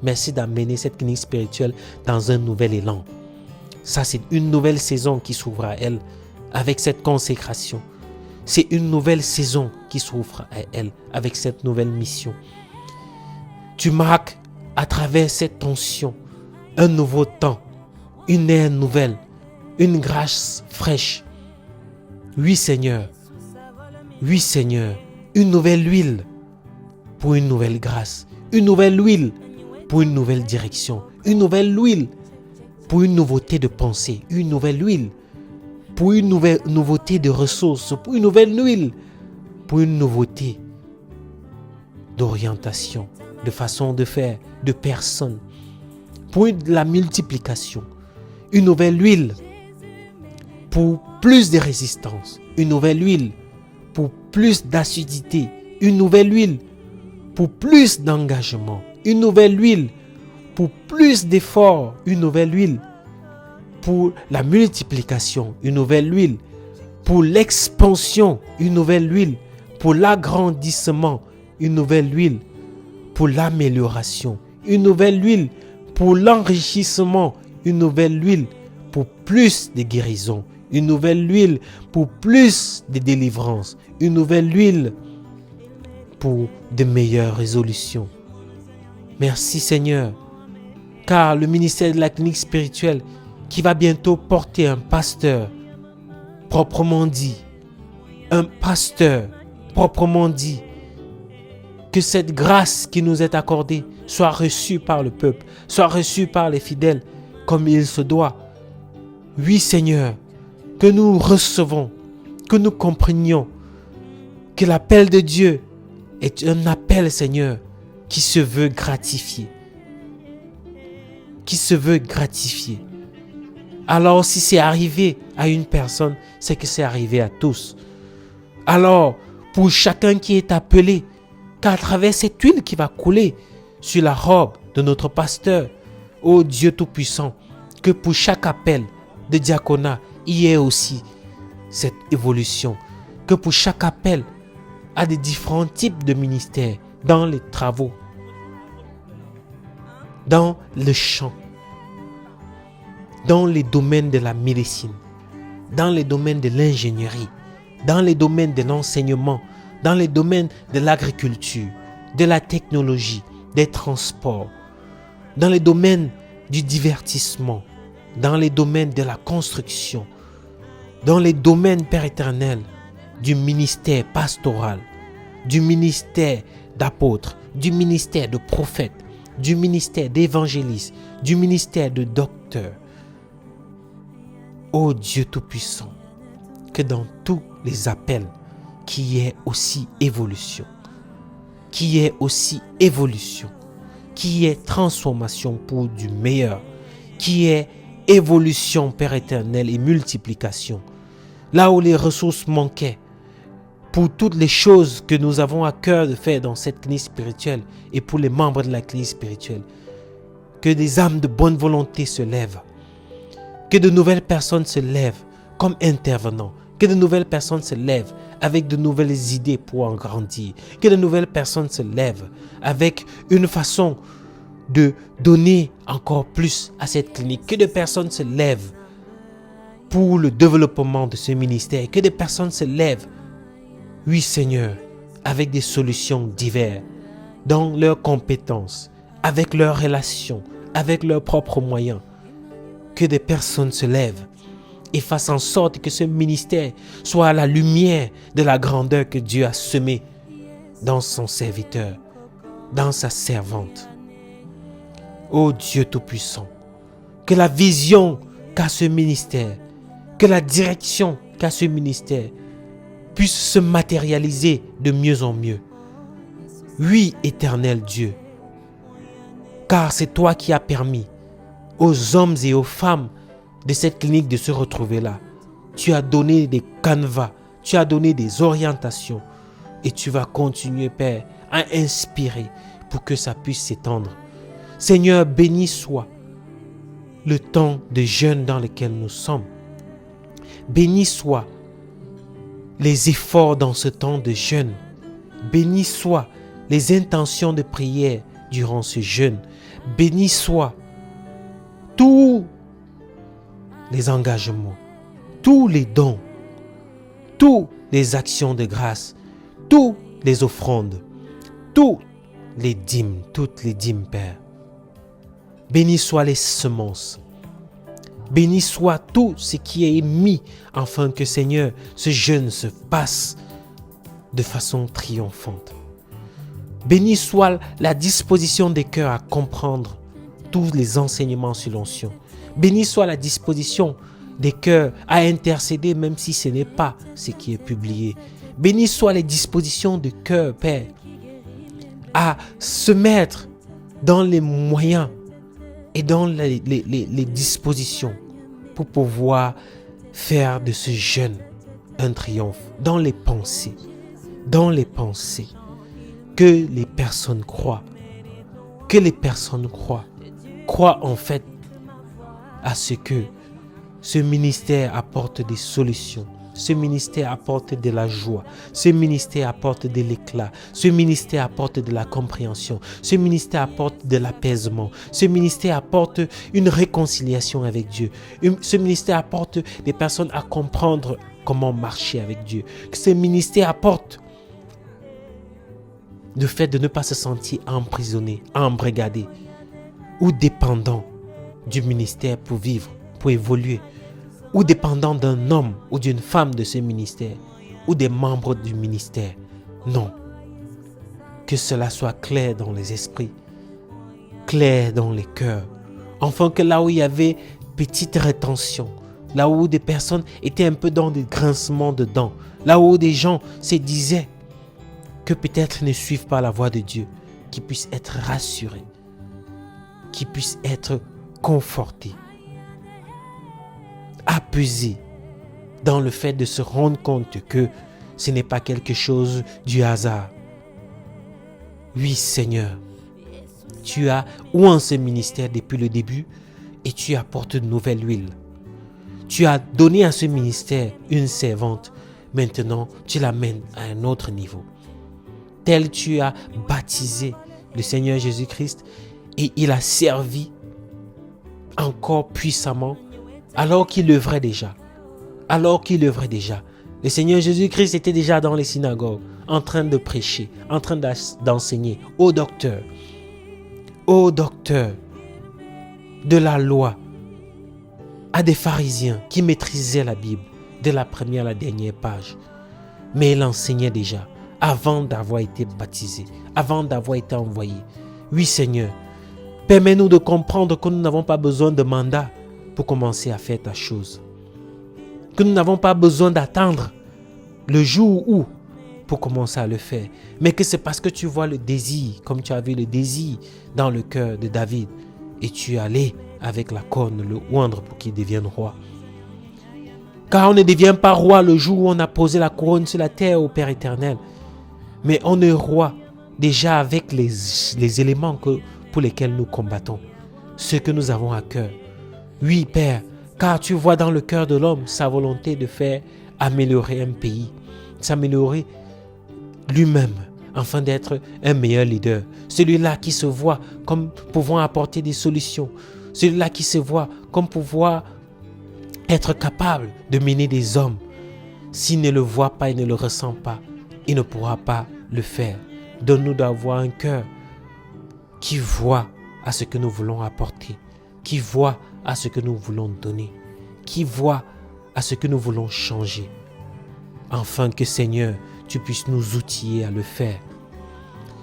Merci d'amener cette clinique spirituelle dans un nouvel élan. Ça, c'est une nouvelle saison qui s'ouvre à elle avec cette consécration. C'est une nouvelle saison qui s'ouvre à elle avec cette nouvelle mission. Tu marques à travers cette tension un nouveau temps, une ère nouvelle, une grâce fraîche. Oui, Seigneur. Oui, Seigneur. Une nouvelle huile pour une nouvelle grâce. Une nouvelle huile pour une nouvelle direction. Une nouvelle huile pour une nouveauté de pensée. Une nouvelle huile pour une nouvelle nouveauté de ressources. Pour une nouvelle huile pour une nouveauté d'orientation, de façon de faire, de personne. Pour la multiplication. Une nouvelle huile pour plus de résistance. Une nouvelle huile pour plus d'acidité. Une nouvelle huile pour plus d'engagement. Une nouvelle huile pour plus d'efforts. Une nouvelle huile pour la multiplication. Une nouvelle huile pour l'expansion. Une nouvelle huile pour l'agrandissement. Une nouvelle huile pour l'amélioration. Une nouvelle huile pour l'enrichissement. Une nouvelle huile pour plus de guérison. Une nouvelle huile pour plus de délivrance. Une nouvelle huile pour de meilleures résolutions. Merci, Seigneur, car le ministère de la clinique spirituelle qui va bientôt porter un pasteur proprement dit, que cette grâce qui nous est accordée soit reçue par le peuple, soit reçue par les fidèles comme il se doit. Oui, Seigneur, que nous recevons, que nous comprenions que l'appel de Dieu est un appel, Seigneur, qui se veut gratifier. Qui se veut gratifier. Alors, si c'est arrivé à une personne, c'est que c'est arrivé à tous. Alors, pour chacun qui est appelé, qu'à travers cette huile qui va couler sur la robe de notre pasteur, ô Dieu Tout-Puissant, que pour chaque appel de diaconat, il y ait aussi cette évolution. Que pour chaque appel à des différents types de ministères, dans les travaux, dans le chant, dans les domaines de la médecine, dans les domaines de l'ingénierie, dans les domaines de l'enseignement, dans les domaines de l'agriculture, de la technologie, des transports, dans les domaines du divertissement, dans les domaines de la construction, dans les domaines, Père éternel, du ministère pastoral, du ministère d'apôtre, du ministère de prophète, du ministère d'évangéliste, du ministère de docteur. Ô Dieu Tout-Puissant, que dans tous les appels, qu'il y ait aussi évolution, qu'il y ait aussi évolution, qu'il y ait transformation pour du meilleur, qu'il y ait évolution, Père éternel, et multiplication. Là où les ressources manquaient, pour toutes les choses que nous avons à cœur de faire dans cette clinique spirituelle et pour les membres de la clinique spirituelle, que des âmes de bonne volonté se lèvent, Que de nouvelles personnes se lèvent comme intervenants. Que de nouvelles personnes se lèvent avec de nouvelles idées pour en grandir. Que de nouvelles personnes se lèvent avec une façon de donner encore plus à cette clinique. Que de personnes se lèvent pour le développement de ce ministère. Que des personnes se lèvent, oui Seigneur, avec des solutions diverses, dans leurs compétences, avec leurs relations, avec leurs propres moyens. Que des personnes se lèvent et fassent en sorte que ce ministère soit à la lumière de la grandeur que Dieu a semée dans son serviteur, dans sa servante. Ô Dieu Tout-Puissant, que la vision qu'a ce ministère, que la direction qu'a ce ministère puisse se matérialiser de mieux en mieux. Oui, Éternel Dieu, car c'est toi qui as permis aux hommes et aux femmes de cette clinique de se retrouver là. Tu as donné des canevas, tu as donné des orientations et tu vas continuer, Père, à inspirer pour que ça puisse s'étendre. Seigneur, béni soit le temps de jeûne dans lequel nous sommes. Béni soit les efforts dans ce temps de jeûne. Béni soit les intentions de prière durant ce jeûne. Béni soit tous les engagements, tous les dons, toutes les actions de grâce, toutes les offrandes, toutes les dîmes, Père. Béni soient les semences. Béni soit tout ce qui est mis afin que, Seigneur, ce jeûne se passe de façon triomphante. Béni soit la disposition des cœurs à comprendre tous les enseignements sur l'onction. Béni soit la disposition des cœurs à intercéder même si ce n'est pas ce qui est publié. Béni soit les dispositions de cœur, Père, à se mettre dans les moyens et dans les dispositions pour pouvoir faire de ce jeûne un triomphe dans les pensées. Que les personnes croient. Que les personnes croient en fait à ce que ce ministère apporte des solutions. Ce ministère apporte de la joie. Ce ministère apporte de l'éclat. Ce ministère apporte de la compréhension. Ce ministère apporte de l'apaisement. Ce ministère apporte une réconciliation avec Dieu. Ce ministère apporte des personnes à comprendre comment marcher avec Dieu. Ce ministère apporte le fait de ne pas se sentir emprisonné, embrigadé ou dépendant du ministère pour vivre, pour évoluer, ou dépendant d'un homme ou d'une femme de ce ministère, ou des membres du ministère. Non. Que cela soit clair dans les esprits, clair dans les cœurs, afin que là où il y avait petite rétention, là où des personnes étaient un peu dans des grincements de dents, là où des gens se disaient que peut-être ne suivent pas la voie de Dieu, qu'ils puissent être rassurés, qu'ils puissent être confortés, apaisés dans le fait de se rendre compte que ce n'est pas quelque chose du hasard. Oui, Seigneur, tu as oint ce ministère depuis le début et tu apportes de nouvelle huile. Tu as donné à ce ministère une servante. Maintenant, tu l'amènes à un autre niveau. Tel tu as baptisé le Seigneur Jésus-Christ et il a servi encore puissamment alors qu'il œuvrait déjà. Le Seigneur Jésus-Christ était déjà dans les synagogues en train de prêcher, en train d'enseigner aux docteurs de la loi, à des pharisiens qui maîtrisaient la Bible de la première à la dernière page. Mais il enseignait déjà avant d'avoir été baptisé, avant d'avoir été envoyé. Oui Seigneur, permets-nous de comprendre que nous n'avons pas besoin de mandat pour commencer à faire ta chose. Que nous n'avons pas besoin d'attendre le jour où pour commencer à le faire. Mais que c'est parce que tu vois le désir, comme tu avais le désir dans le cœur de David. Et tu es allé avec la corne le oindre pour qu'il devienne roi. Car on ne devient pas roi le jour où on a posé la couronne sur la terre au Père éternel. Mais on est roi déjà avec les éléments pour lesquels nous combattons. Ce que nous avons à cœur. Oui, Père, Car tu vois dans le cœur de l'homme sa volonté de faire améliorer un pays, s'améliorer lui-même, afin d'être un meilleur leader. Celui-là qui se voit comme pouvant apporter des solutions. Celui-là qui se voit comme pouvoir être capable de mener des hommes. S'il ne le voit pas et ne le ressent pas, il ne pourra pas le faire. Donne-nous d'avoir un cœur qui voit à ce que nous voulons apporter, qui voit à ce que nous voulons donner, qui voit à ce que nous voulons changer. Afin que, Seigneur, tu puisses nous outiller à le faire.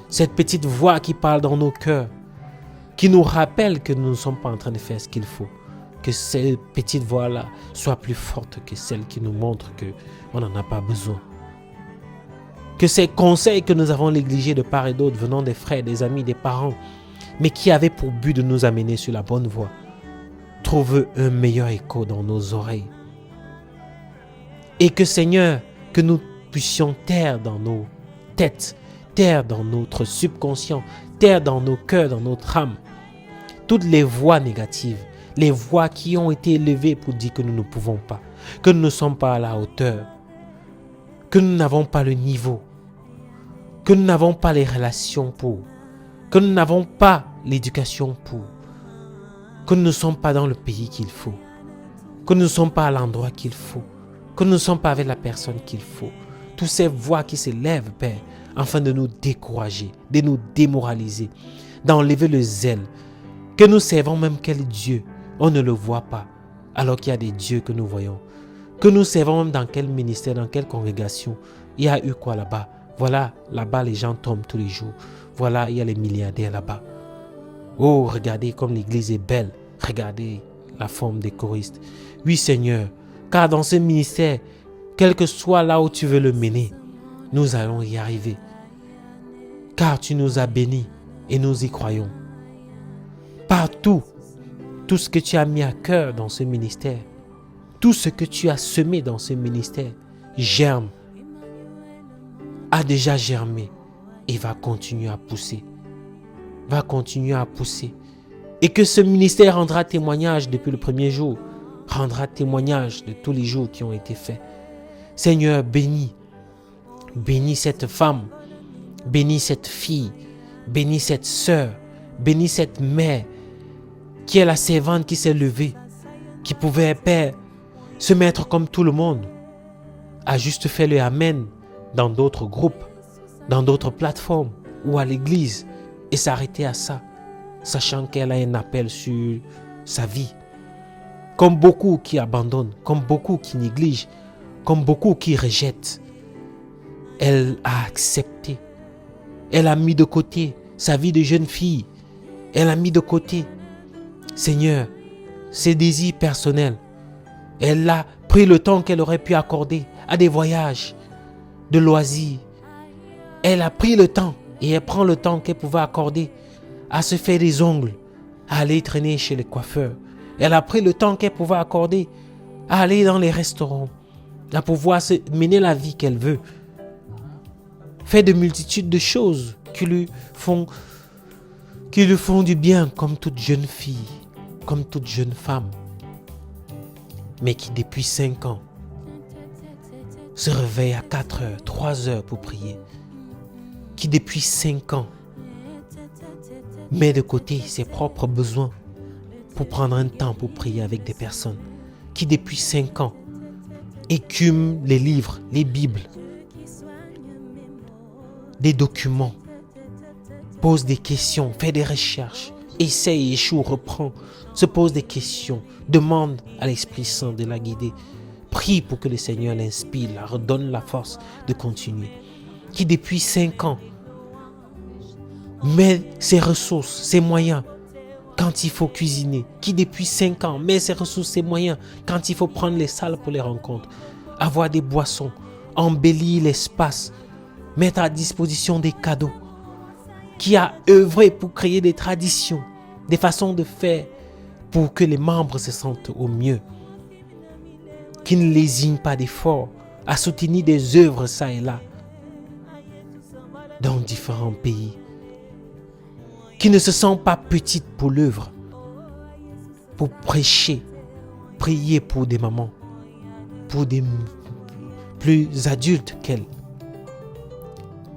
Cette petite voix qui parle dans nos cœurs, qui nous rappelle que nous ne sommes pas en train de faire ce qu'il faut. Que cette petite voix-là soit plus forte que celle qui nous montre qu'on n'en a pas besoin. Que ces conseils que nous avons négligés de part et d'autre, venant des frères, des amis, des parents, mais qui avaient pour but de nous amener sur la bonne voie, trouvent un meilleur écho dans nos oreilles. Et que, Seigneur, que nous puissions taire dans nos têtes, taire dans notre subconscient, taire dans nos cœurs, dans notre âme, toutes les voix négatives, les voix qui ont été élevées pour dire que nous ne pouvons pas, que nous ne sommes pas à la hauteur, que nous n'avons pas le niveau, que nous n'avons pas les relations pour, que nous n'avons pas l'éducation pour, que nous ne sommes pas dans le pays qu'il faut, que nous ne sommes pas à l'endroit qu'il faut, que nous ne sommes pas avec la personne qu'il faut. Toutes ces voix qui s'élèvent, Père, afin de nous décourager, de nous démoraliser, d'enlever le zèle, que nous servons même quel Dieu, on ne le voit pas, alors qu'il y a des dieux que nous voyons. Que nous servons même dans quel ministère, dans quelle congrégation. Il y a eu quoi là-bas? Voilà, là-bas les gens tombent tous les jours. Voilà, il y a les milliardaires là-bas. Oh, regardez comme l'église est belle. Regardez la forme des choristes. Oui Seigneur, car dans ce ministère, quel que soit là où tu veux le mener, nous allons y arriver. Car tu nous as bénis et nous y croyons. Partout, tout ce que tu as mis à cœur dans ce ministère, tout ce que tu as semé dans ce ministère, germe, a déjà germé et va continuer à pousser. Va continuer à pousser. Et que ce ministère rendra témoignage depuis le premier jour, rendra témoignage de tous les jours qui ont été faits. Seigneur, bénis. Bénis cette femme, bénis cette fille, bénis cette sœur, bénis cette mère qui est la servante qui s'est levée, qui pouvait, Père, se mettre comme tout le monde, à juste faire le Amen dans d'autres groupes, dans d'autres plateformes ou à l'église et s'arrêter à ça, sachant qu'elle a un appel sur sa vie. Comme beaucoup qui abandonnent, comme beaucoup qui négligent, comme beaucoup qui rejettent, elle a accepté. Elle a mis de côté sa vie de jeune fille. Elle a mis de côté, Seigneur, ses désirs personnels. Elle a pris le temps qu'elle aurait pu accorder à des voyages, de loisirs. Elle a pris le temps et elle prend le temps qu'elle pouvait accorder à se faire des ongles, à aller traîner chez les coiffeurs. Elle a pris le temps qu'elle pouvait accorder à aller dans les restaurants, à pouvoir se mener la vie qu'elle veut. Faire de multitudes de choses qui lui font du bien comme toute jeune fille, comme toute jeune femme. Mais qui depuis 5 ans se réveille à 4 heures, 3 heures pour prier. Qui depuis 5 ans met de côté ses propres besoins pour prendre un temps pour prier avec des personnes. Qui depuis 5 ans écume les livres, les Bibles, des documents, pose des questions, fait des recherches, essaye, échoue, reprend, se pose des questions, demande à l'Esprit Saint de la guider, prie pour que le Seigneur l'inspire, la redonne la force de continuer. Qui depuis 5 ans met ses ressources, ses moyens quand il faut cuisiner. Qui depuis 5 ans met ses ressources, ses moyens quand il faut prendre les salles pour les rencontres, avoir des boissons, embellir l'espace, mettre à disposition des cadeaux. Qui a œuvré pour créer des traditions, des façons de faire pour que les membres se sentent au mieux. Qui ne lésine pas d'efforts à soutenir des œuvres ça et là dans différents pays. Qui ne se sent pas petite pour l'œuvre, pour prêcher, prier pour des mamans, pour des plus adultes qu'elle.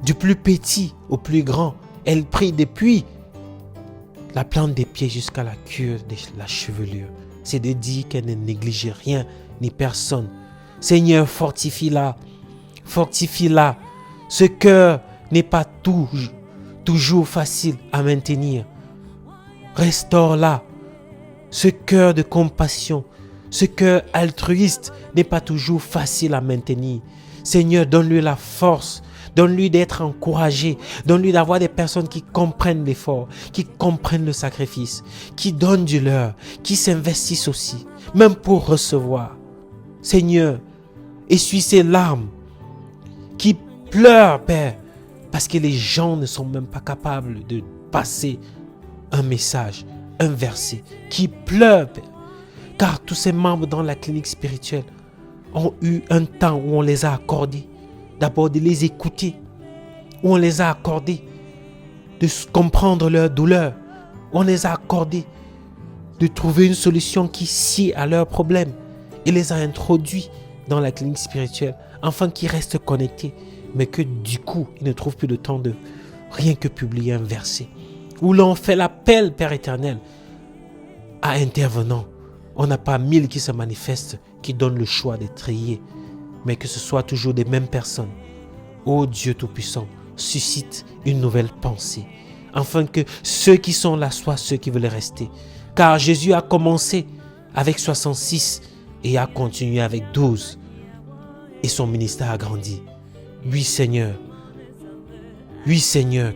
Du plus petit au plus grand, elle prie depuis la plante des pieds jusqu'à la cure de la chevelure. C'est de dire qu'elle ne néglige rien ni personne. Seigneur, fortifie-la. Fortifie-la. Ce cœur n'est pas toujours facile à maintenir. Restaure-la. Ce cœur de compassion, ce cœur altruiste n'est pas toujours facile à maintenir. Seigneur, donne-lui la force. Donne-lui d'être encouragé. Donne-lui d'avoir des personnes qui comprennent l'effort, qui comprennent le sacrifice, qui donnent du leur, qui s'investissent aussi, même pour recevoir. Seigneur, essuie ses larmes, qui pleurent, Père, parce que les gens ne sont même pas capables de passer un message, un verset, qui pleurent, Père, car tous ces membres dans la clinique spirituelle ont eu un temps où on les a accordés. D'abord de les écouter, où on les a accordés de comprendre leur douleur, où on les a accordés de trouver une solution qui scie à leurs problèmes et les a introduits dans la clinique spirituelle afin qu'ils restent connectés, mais que du coup, ils ne trouvent plus le temps de rien que publier un verset, où l'on fait l'appel, Père éternel, à intervenants. On n'a pas 1000 qui se manifestent, qui donnent le choix de trier, mais que ce soit toujours des mêmes personnes. Ô Dieu Tout-Puissant, suscite une nouvelle pensée, afin que ceux qui sont là soient ceux qui veulent rester. Car Jésus a commencé avec 66 et a continué avec 12. Et son ministère a grandi. Oui Seigneur,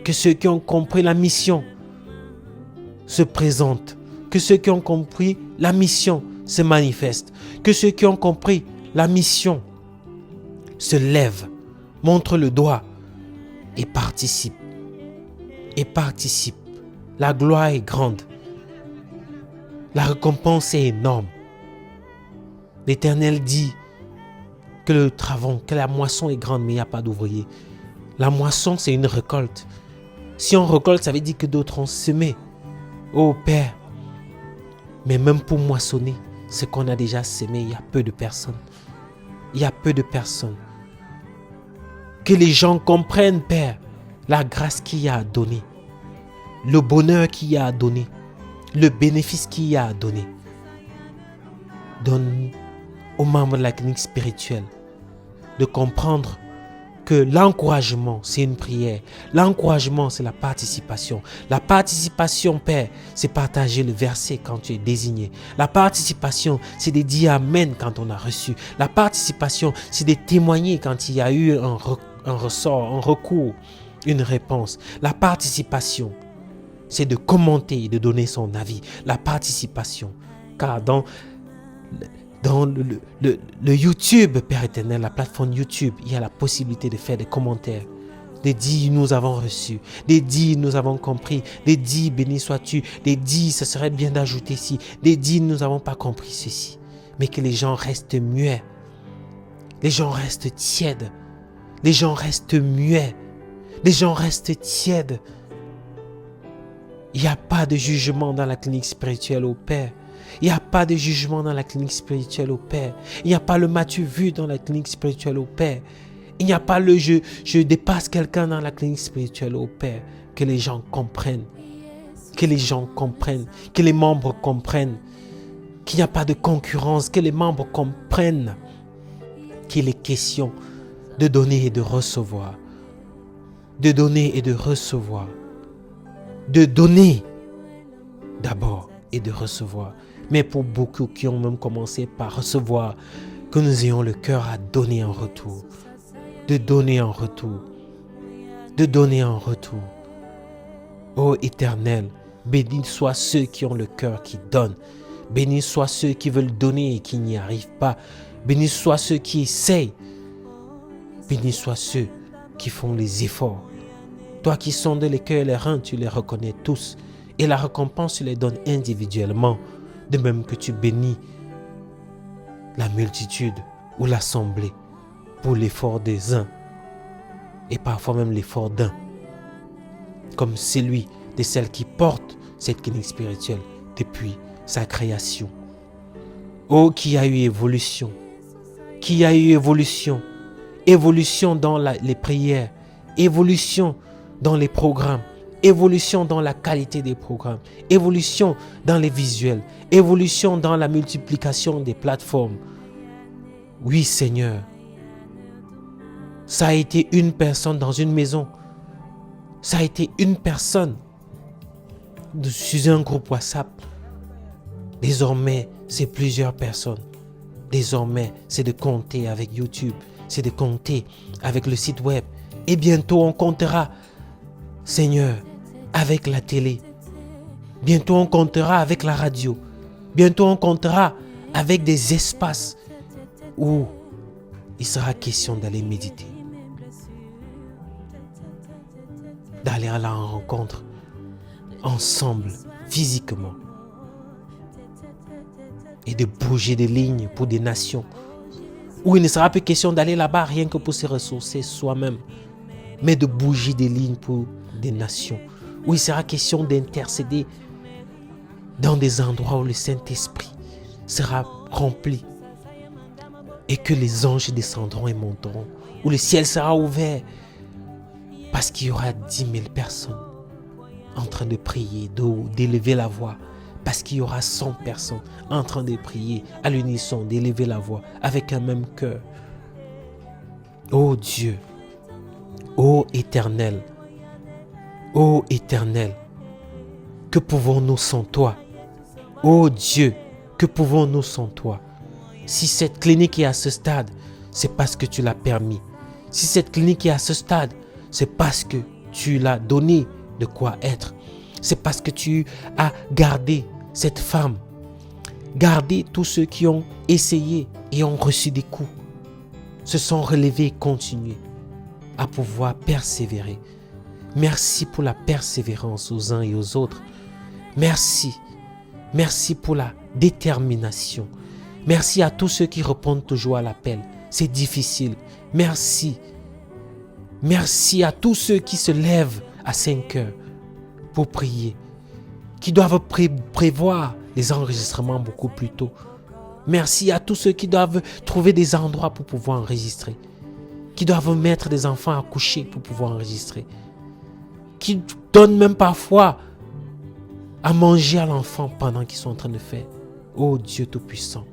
que ceux qui ont compris la mission se présentent. Que ceux qui ont compris la mission se manifestent. Que ceux qui ont compris la mission se lève, montre le doigt et participe. Et participe. La gloire est grande. La récompense est énorme. L'Éternel dit que que la moisson est grande, mais il n'y a pas d'ouvrier. La moisson, c'est une récolte. Si on récolte, ça veut dire que d'autres ont semé. Oh Père, mais même pour moissonner ce qu'on a déjà semé, il y a peu de personnes. Il y a peu de personnes. Que les gens comprennent, Père, la grâce qu'il y a à donner, le bonheur qu'il y a à donner, le bénéfice qu'il y a à donner. Donne aux membres de la clinique spirituelle de comprendre que l'encouragement, c'est une prière. L'encouragement, c'est la participation. La participation, Père, c'est partager le verset quand tu es désigné. La participation, c'est de dire Amen quand on a reçu. La participation, c'est de témoigner quand il y a eu un ressort, un recours, une réponse. La participation, c'est de commenter et de donner son avis. La participation, car dans le YouTube, Père éternel, la plateforme YouTube, il y a la possibilité de faire des commentaires, de dire nous avons reçu, de dire nous avons compris, de dire béni sois-tu, de dire ce serait bien d'ajouter ci, de dire nous n'avons pas compris ceci. Mais que les gens restent muets, les gens restent tièdes, les gens restent muets, les gens restent tièdes. Il n'y a pas de jugement dans la clinique spirituelle au Père. Il n'y a pas de jugement dans la clinique spirituelle au Père. Il n'y a pas le m'as-tu vu dans la clinique spirituelle au Père. Il n'y a pas le je dépasse quelqu'un dans la clinique spirituelle au Père. Que les gens comprennent. Que les gens comprennent. Que les membres comprennent. Qu'il n'y a pas de concurrence. Que les membres comprennent qu'il est question de donner et de recevoir. De donner et de recevoir. De donner d'abord et de recevoir. Mais pour beaucoup qui ont même commencé par recevoir, que nous ayons le cœur à donner en retour. De donner en retour. De donner en retour. Ô Éternel, bénis soient ceux qui ont le cœur qui donnent. Bénis soient ceux qui veulent donner et qui n'y arrivent pas. Bénis soient ceux qui essayent. Bénis soient ceux qui font les efforts. Toi qui sondes les cœurs et les reins, tu les reconnais tous. Et la récompense, tu les donnes individuellement. De même que tu bénis la multitude ou l'assemblée pour l'effort des uns. Et parfois même l'effort d'un. Comme celui de celle qui porte cette clinique spirituelle depuis sa création. Oh, qui a eu évolution. Qui a eu évolution. Évolution dans les prières. Évolution dans les programmes. Évolution dans la qualité des programmes. Évolution dans les visuels. Évolution dans la multiplication des plateformes. Oui, Seigneur. Ça a été une personne dans une maison. Ça a été une personne sur un groupe WhatsApp. Désormais, c'est plusieurs personnes. Désormais, c'est de compter avec YouTube. C'est de compter avec le site web. Et bientôt, on comptera, Seigneur, avec la télé. Bientôt, on comptera avec la radio. Bientôt, on comptera avec des espaces où il sera question d'aller méditer. D'aller à la rencontre ensemble, physiquement. Et de bouger des lignes pour des nations. Où il ne sera plus question d'aller là-bas rien que pour se ressourcer soi-même. Mais de bouger des lignes pour des nations. Où il sera question d'intercéder dans des endroits où le Saint-Esprit sera rempli. Et que les anges descendront et monteront. Où le ciel sera ouvert. Parce qu'il y aura 10 000 personnes en train de prier, d'élever la voix. Parce qu'il y aura 100 personnes en train de prier à l'unisson, d'élever la voix avec un même cœur. Ô Dieu, ô Éternel, que pouvons-nous sans toi? Ô Dieu, que pouvons-nous sans toi? Si cette clinique est à ce stade, c'est parce que tu l'as permis. Si cette clinique est à ce stade, c'est parce que tu l'as donné de quoi être. C'est parce que tu as gardé cette femme. Gardé tous ceux qui ont essayé et ont reçu des coups. Se sont relevés et continué à pouvoir persévérer. Merci pour la persévérance aux uns et aux autres. Merci. Merci pour la détermination. Merci à tous ceux qui répondent toujours à l'appel. C'est difficile. Merci. Merci à tous ceux qui se lèvent à 5 heures pour prier, qui doivent prévoir les enregistrements beaucoup plus tôt. Merci à tous ceux qui doivent trouver des endroits pour pouvoir enregistrer, qui doivent mettre des enfants à coucher pour pouvoir enregistrer, qui donnent même parfois à manger à l'enfant pendant qu'ils sont en train de faire. Oh Dieu Tout-Puissant,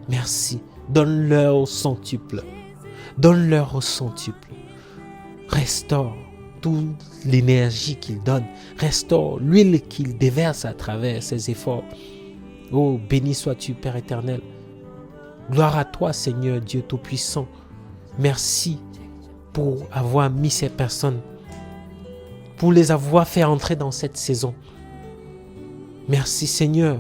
merci. Donne-leur au centuple. Donne-leur au centuple. Restaure toute l'énergie qu'il donne. Restaure l'huile qu'il déverse à travers ses efforts. Oh, béni sois-tu, Père éternel. Gloire à toi, Seigneur Dieu Tout-Puissant. Merci pour avoir mis ces personnes, pour les avoir fait entrer dans cette saison. Merci, Seigneur,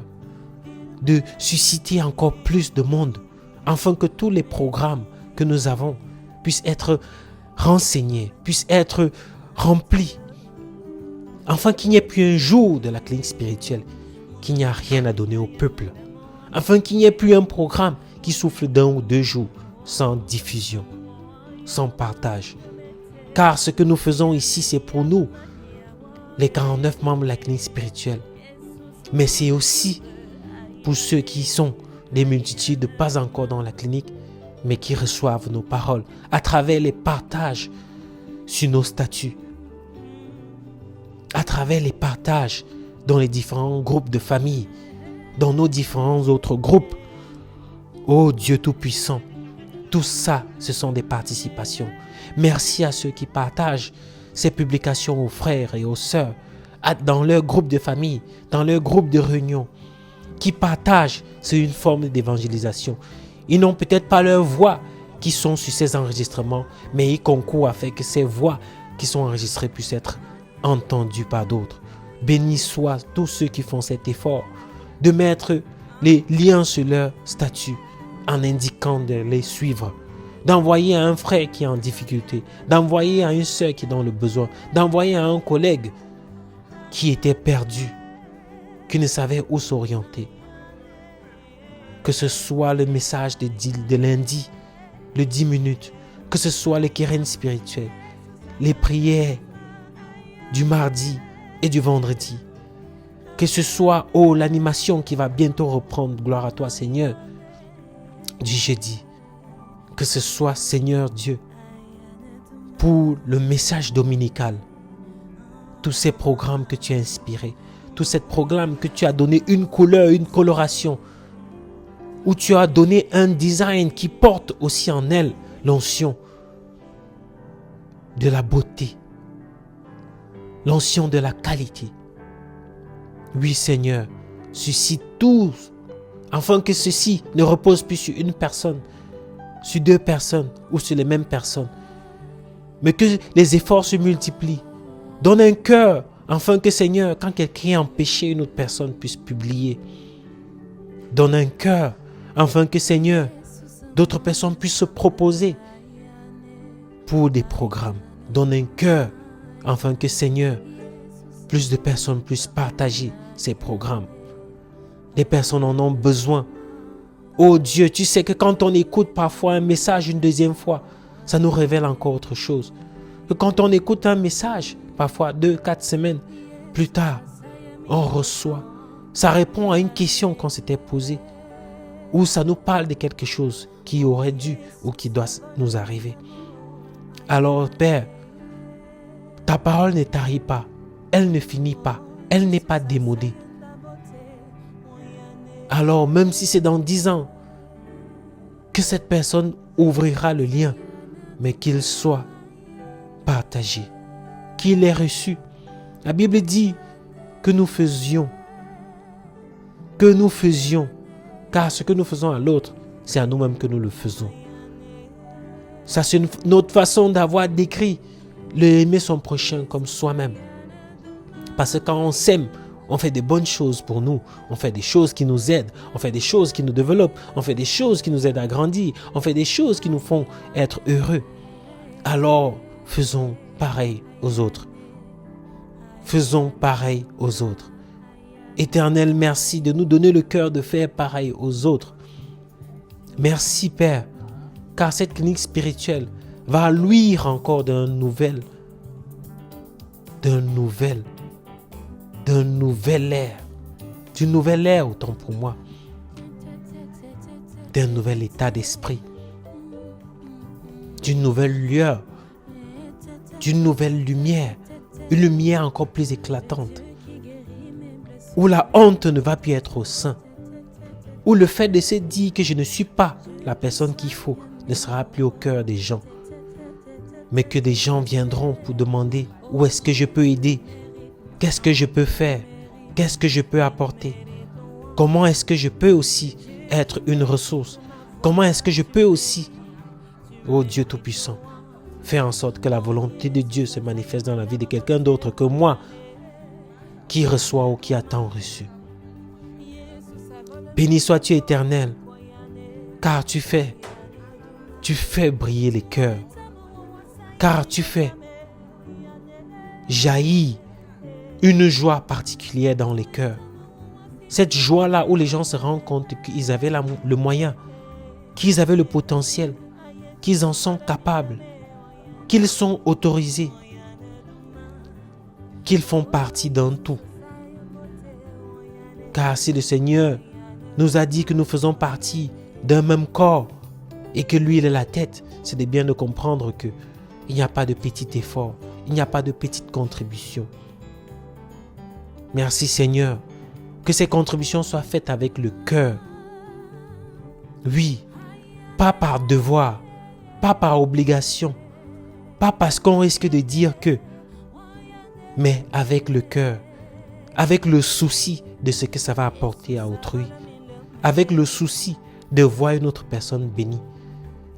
de susciter encore plus de monde, afin que tous les programmes que nous avons puissent être renseignés, puissent être remplis, afin qu'il n'y ait plus un jour de la clinique spirituelle qu'il n'y a rien à donner au peuple, afin qu'il n'y ait plus un programme qui souffle d'1 ou 2 jours sans diffusion, sans partage. Car ce que nous faisons ici, c'est pour nous, les 49 membres de la clinique spirituelle, mais c'est aussi pour ceux qui sont des multitudes pas encore dans la clinique, mais qui reçoivent nos paroles à travers les partages sur nos statuts, à travers les partages dans les différents groupes de famille, dans nos différents autres groupes. Oh Dieu Tout-Puissant, tout ça, ce sont des participations. Merci à ceux qui partagent ces publications aux frères et aux sœurs, dans leur groupe de famille, dans leur groupe de réunion, qui partagent. C'est une forme d'évangélisation. Ils n'ont peut-être pas leur voix qui sont sur ces enregistrements, mais ils concourent afin que ces voix qui sont enregistrées puissent être entendues par d'autres. Bénis soient tous ceux qui font cet effort de mettre les liens sur leur statut en indiquant de les suivre, d'envoyer à un frère qui est en difficulté, d'envoyer à une sœur qui est dans le besoin, d'envoyer à un collègue qui était perdu, qui ne savait où s'orienter. Que ce soit le message de lundi, le 10 minutes, que ce soit le kérén spirituel, les prières du mardi et du vendredi, que ce soit l'animation qui va bientôt reprendre, gloire à toi Seigneur, du jeudi. Que ce soit, Seigneur Dieu, pour le message dominical, tous ces programmes que tu as inspirés, tous ces programmes que tu as donné une couleur, une coloration, où tu as donné un design qui porte aussi en elle l'onction de la beauté, l'onction de la qualité. Oui, Seigneur, suscite tous, afin que ceci ne repose plus sur une personne, sur deux personnes ou sur les mêmes personnes, mais que les efforts se multiplient. Donne un cœur, afin que, Seigneur, quand quelqu'un est empêché, une autre personne puisse publier. Donne un cœur, afin que, Seigneur, d'autres personnes puissent se proposer pour des programmes. Donne un cœur, afin que, Seigneur, plus de personnes puissent partager ces programmes. Les personnes en ont besoin. Oh Dieu, tu sais que quand on écoute parfois un message une deuxième fois, ça nous révèle encore autre chose. Que quand on écoute un message, parfois 2-4 semaines plus tard, on reçoit. Ça répond à une question qu'on s'était posée. Ou ça nous parle de quelque chose qui aurait dû ou qui doit nous arriver. Alors Père, ta parole ne tarit pas. Elle ne finit pas. Elle n'est pas démodée. Alors même si c'est dans 10 ans que cette personne ouvrira le lien, mais qu'il soit partagé, qu'il ait reçu. La Bible dit que nous faisions, car ce que nous faisons à l'autre, c'est à nous-mêmes que nous le faisons. Ça, c'est notre façon d'avoir décrit le aimer son prochain comme soi-même. Parce que quand on s'aime, on fait des bonnes choses pour nous. On fait des choses qui nous aident. On fait des choses qui nous développent. On fait des choses qui nous aident à grandir. On fait des choses qui nous font être heureux. Alors, faisons pareil aux autres. Faisons pareil aux autres. Éternel, merci de nous donner le cœur de faire pareil aux autres. Merci, Père, car cette clinique spirituelle va luire encore d'un nouvel air. D'une nouvelle ère, autant pour moi. D'un nouvel état d'esprit. D'une nouvelle lueur. D'une nouvelle lumière. Une lumière encore plus éclatante. Où la honte ne va plus être au sein. Où le fait de se dire que je ne suis pas la personne qu'il faut ne sera plus au cœur des gens. Mais que des gens viendront pour demander où est-ce que je peux aider. Qu'est-ce que je peux faire? Qu'est-ce que je peux apporter? Comment est-ce que je peux aussi être une ressource? Comment est-ce que je peux aussi, oh Dieu Tout-Puissant, faire en sorte que la volonté de Dieu se manifeste dans la vie de quelqu'un d'autre que moi, qui reçoit ou qui a tant reçu. Béni sois-tu, Éternel, car tu fais briller les cœurs, car tu fais jaillir une joie particulière dans les cœurs. Cette joie-là où les gens se rendent compte qu'ils avaient le moyen, qu'ils avaient le potentiel, qu'ils en sont capables, qu'ils sont autorisés, qu'ils font partie d'un tout. Car si le Seigneur nous a dit que nous faisons partie d'un même corps et que lui il est la tête, c'est de bien de comprendre que il n'y a pas de petit effort, il n'y a pas de petite contribution. Merci Seigneur, que ces contributions soient faites avec le cœur. Oui, pas par devoir, pas par obligation, pas parce qu'on risque de dire que, mais avec le cœur, avec le souci de ce que ça va apporter à autrui, avec le souci de voir une autre personne bénie.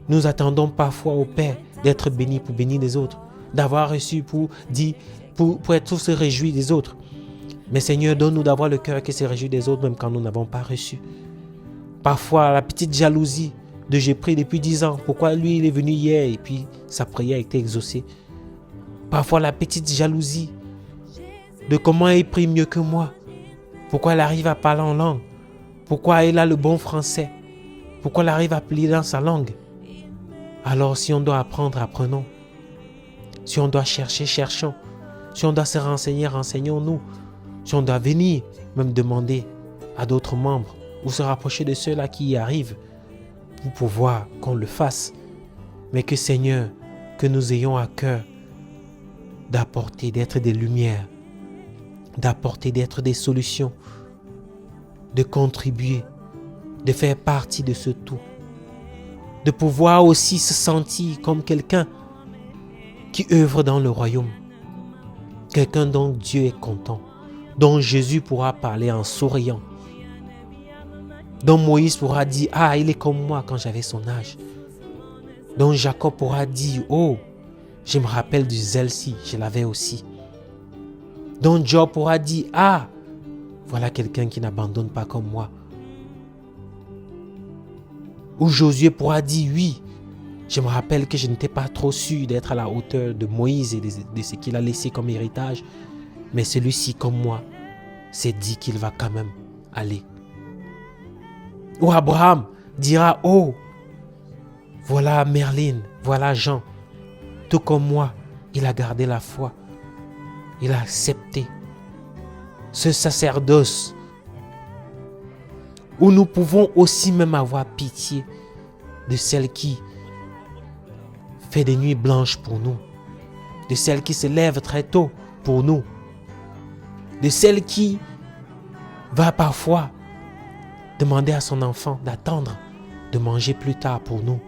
Nous attendons parfois au Père d'être bénis pour bénir les autres, d'avoir reçu pour être tous se réjouir des autres. Mais Seigneur, donne-nous d'avoir le cœur qui se réjouit des autres même quand nous n'avons pas reçu. Parfois, la petite jalousie de j'ai pris depuis 10 ans. Pourquoi lui, il est venu hier et puis sa prière a été exaucée. Parfois, la petite jalousie de comment il prie mieux que moi. Pourquoi il arrive à parler en langue. Pourquoi il a le bon français. Pourquoi il arrive à plier dans sa langue. Alors, si on doit apprendre, apprenons. Si on doit chercher, cherchons. Si on doit se renseigner, renseignons-nous. Si on doit venir, même demander à d'autres membres ou se rapprocher de ceux-là qui y arrivent. pour pouvoir qu'on le fasse. Mais que Seigneur, que nous ayons à cœur d'apporter, d'être des lumières, d'apporter, d'être des solutions, de contribuer, de faire partie de ce tout, de pouvoir aussi se sentir comme quelqu'un qui œuvre dans le royaume, quelqu'un dont Dieu est content, dont Jésus pourra parler en souriant, dont Moïse pourra dire « Ah, il est comme moi quand j'avais son âge », dont Jacob pourra dire « Oh, je me rappelle du zèle-ci, je l'avais aussi », dont Job pourra dire « Ah, voilà quelqu'un qui n'abandonne pas comme moi », où Josué pourra dire « Oui, je me rappelle que je n'étais pas trop sûr d'être à la hauteur de Moïse et de ce qu'il a laissé comme héritage, mais celui-ci comme moi s'est dit qu'il va quand même aller. » Ou Abraham dira « Oh, voilà Merlin, voilà Jean, tout comme moi, il a gardé la foi, il a accepté ce sacerdoce. » Où nous pouvons aussi même avoir pitié de celle qui fait des nuits blanches pour nous, de celle qui se lève très tôt pour nous, de celle qui va parfois demander à son enfant d'attendre de manger plus tard pour nous,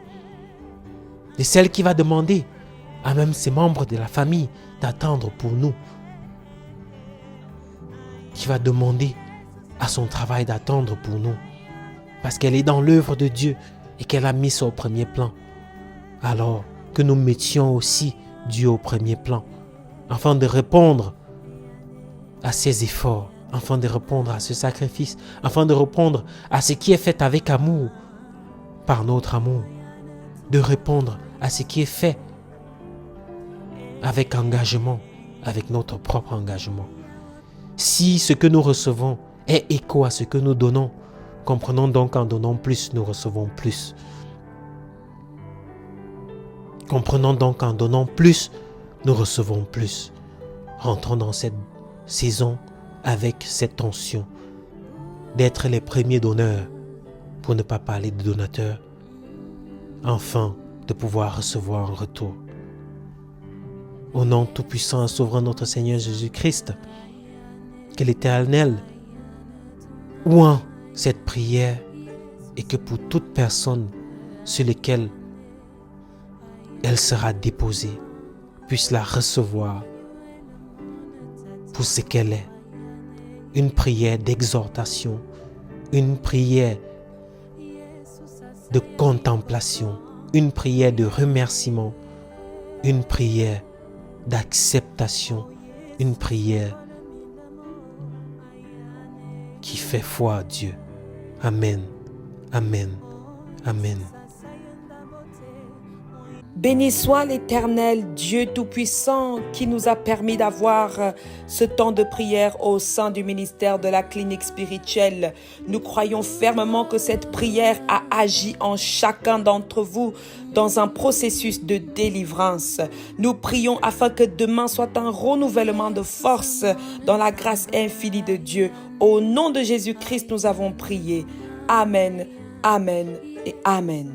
de celle qui va demander à même ses membres de la famille d'attendre pour nous, qui va demander à son travail d'attendre pour nous, parce qu'elle est dans l'œuvre de Dieu et qu'elle a mis ça au premier plan. Alors que nous mettions aussi Dieu au premier plan, afin de répondre à ses efforts, afin de répondre à ce sacrifice, afin de répondre à ce qui est fait avec amour, par notre amour, de répondre à ce qui est fait avec engagement, avec notre propre engagement. Si ce que nous recevons est écho à ce que nous donnons, comprenons donc qu'en donnant plus, nous recevons plus. Comprenons donc qu'en donnant plus, nous recevons plus. Rentrons dans cette saison avec cette tension d'être les premiers donneurs, pour ne pas parler de donateurs, enfin de pouvoir recevoir en retour. Au nom tout-puissant et souverain notre Seigneur Jésus-Christ, que l'Éternel oint cette prière et que pour toute personne sur laquelle elle sera déposée, puisse la recevoir pour ce qu'elle est. Une prière d'exhortation, une prière de contemplation, une prière de remerciement, une prière d'acceptation, une prière qui fait foi à Dieu. Amen, amen, amen. Béni soit l'Éternel, Dieu Tout-Puissant, qui nous a permis d'avoir ce temps de prière au sein du ministère de la clinique spirituelle. Nous croyons fermement que cette prière a agi en chacun d'entre vous dans un processus de délivrance. Nous prions afin que demain soit un renouvellement de force dans la grâce infinie de Dieu. Au nom de Jésus-Christ, nous avons prié. Amen, amen et amen.